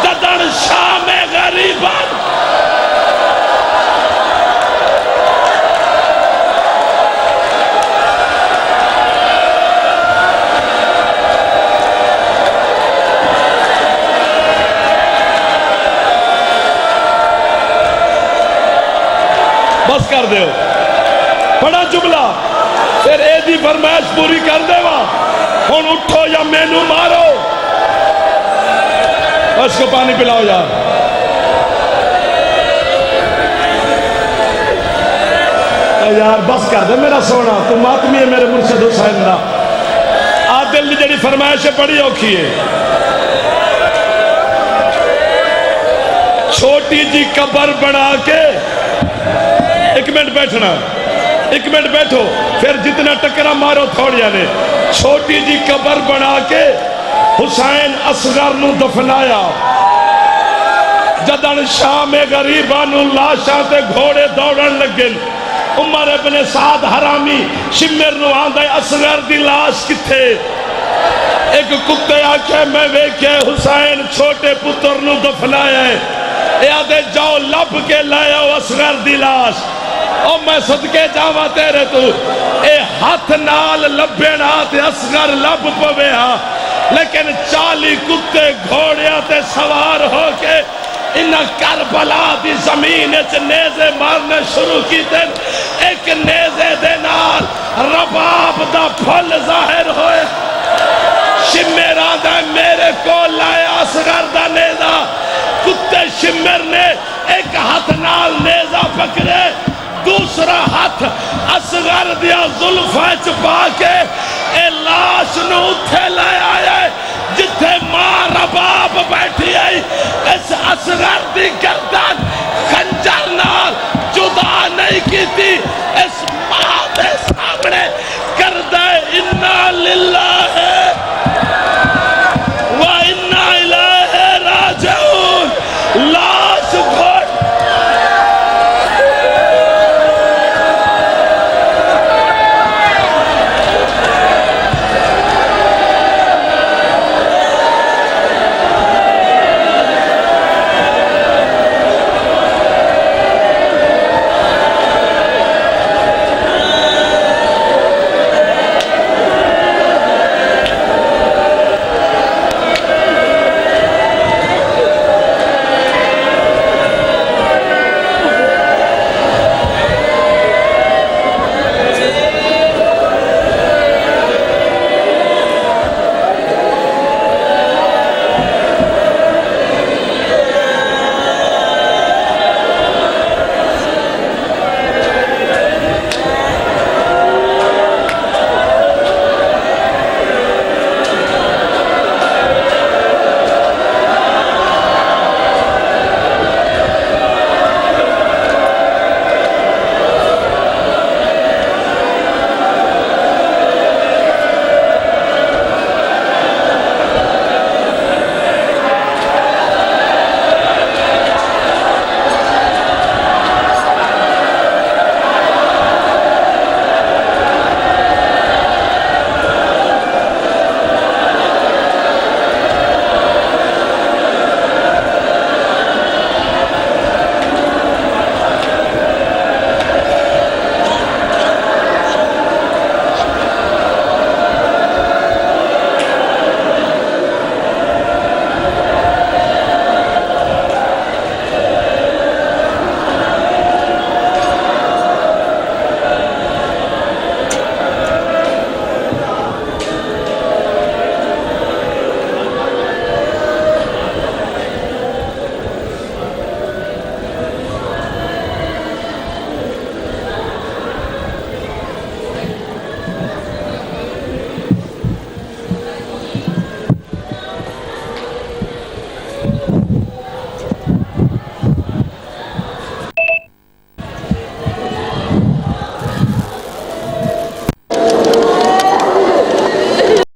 ددن شام غریبان بس کر دے بڑا جملہ پھر اے دی فرمائش پوری کر دے وا ہن اٹھو یا مینو مارو بس کو پانی پلاؤ یار اے یار بس کر دے میرا سونا، تو ماتمی ہے میرے مرشد حسین دا۔ عادل دی جڑی فرمائش بڑی اوکھی ہے، چھوٹی جی قبر بنا کے، ایک منٹ بیٹھنا، ایک منٹ بیٹھو، پھر جتنا ٹکرا مارو تھوڑیا نے۔ چھوٹی جی قبر بنا کے حسین اصغر نو دفنایا، جدن شام غریبانو لاشاں تے گھوڑے دوڑن لگن، عمر ابن سعد حرامی شمر نو آندھے اصغر دی لاش کتھے؟ ایک کتے آکھے میں ویکھے حسین چھوٹے پتر نو دفنایا ہے، اے آدھے جاؤ لب کے لائے ہو اصغر دی لاش۔ او میں صدقے جاوا تیرے تو، اے ہاتھ نال لبین آتے اصغر لب پوے ہاں، لیکن 40 کتے گھوڑیاں تے سوار ہو کے انہاں کربلا دی زمین اچ نیزے مارنے شروع کی تین۔ ایک نیزے دے نال رباب دا پھل ظاہر ہوئے، شمر آدھا میرے کو لائے اصغر دا نیزہ، کتے شمر نے ایک ہاتھ نال نیزہ پکڑے، دوسرا ہاتھ اصغر دیا ظلفہ چپا کے اے لاش نو اتھے لائے آئے جتھے ماں رباب بیٹھی آئی۔ اس اصغر دی گردن خنجر نال جدا نہیں کی تھی، اس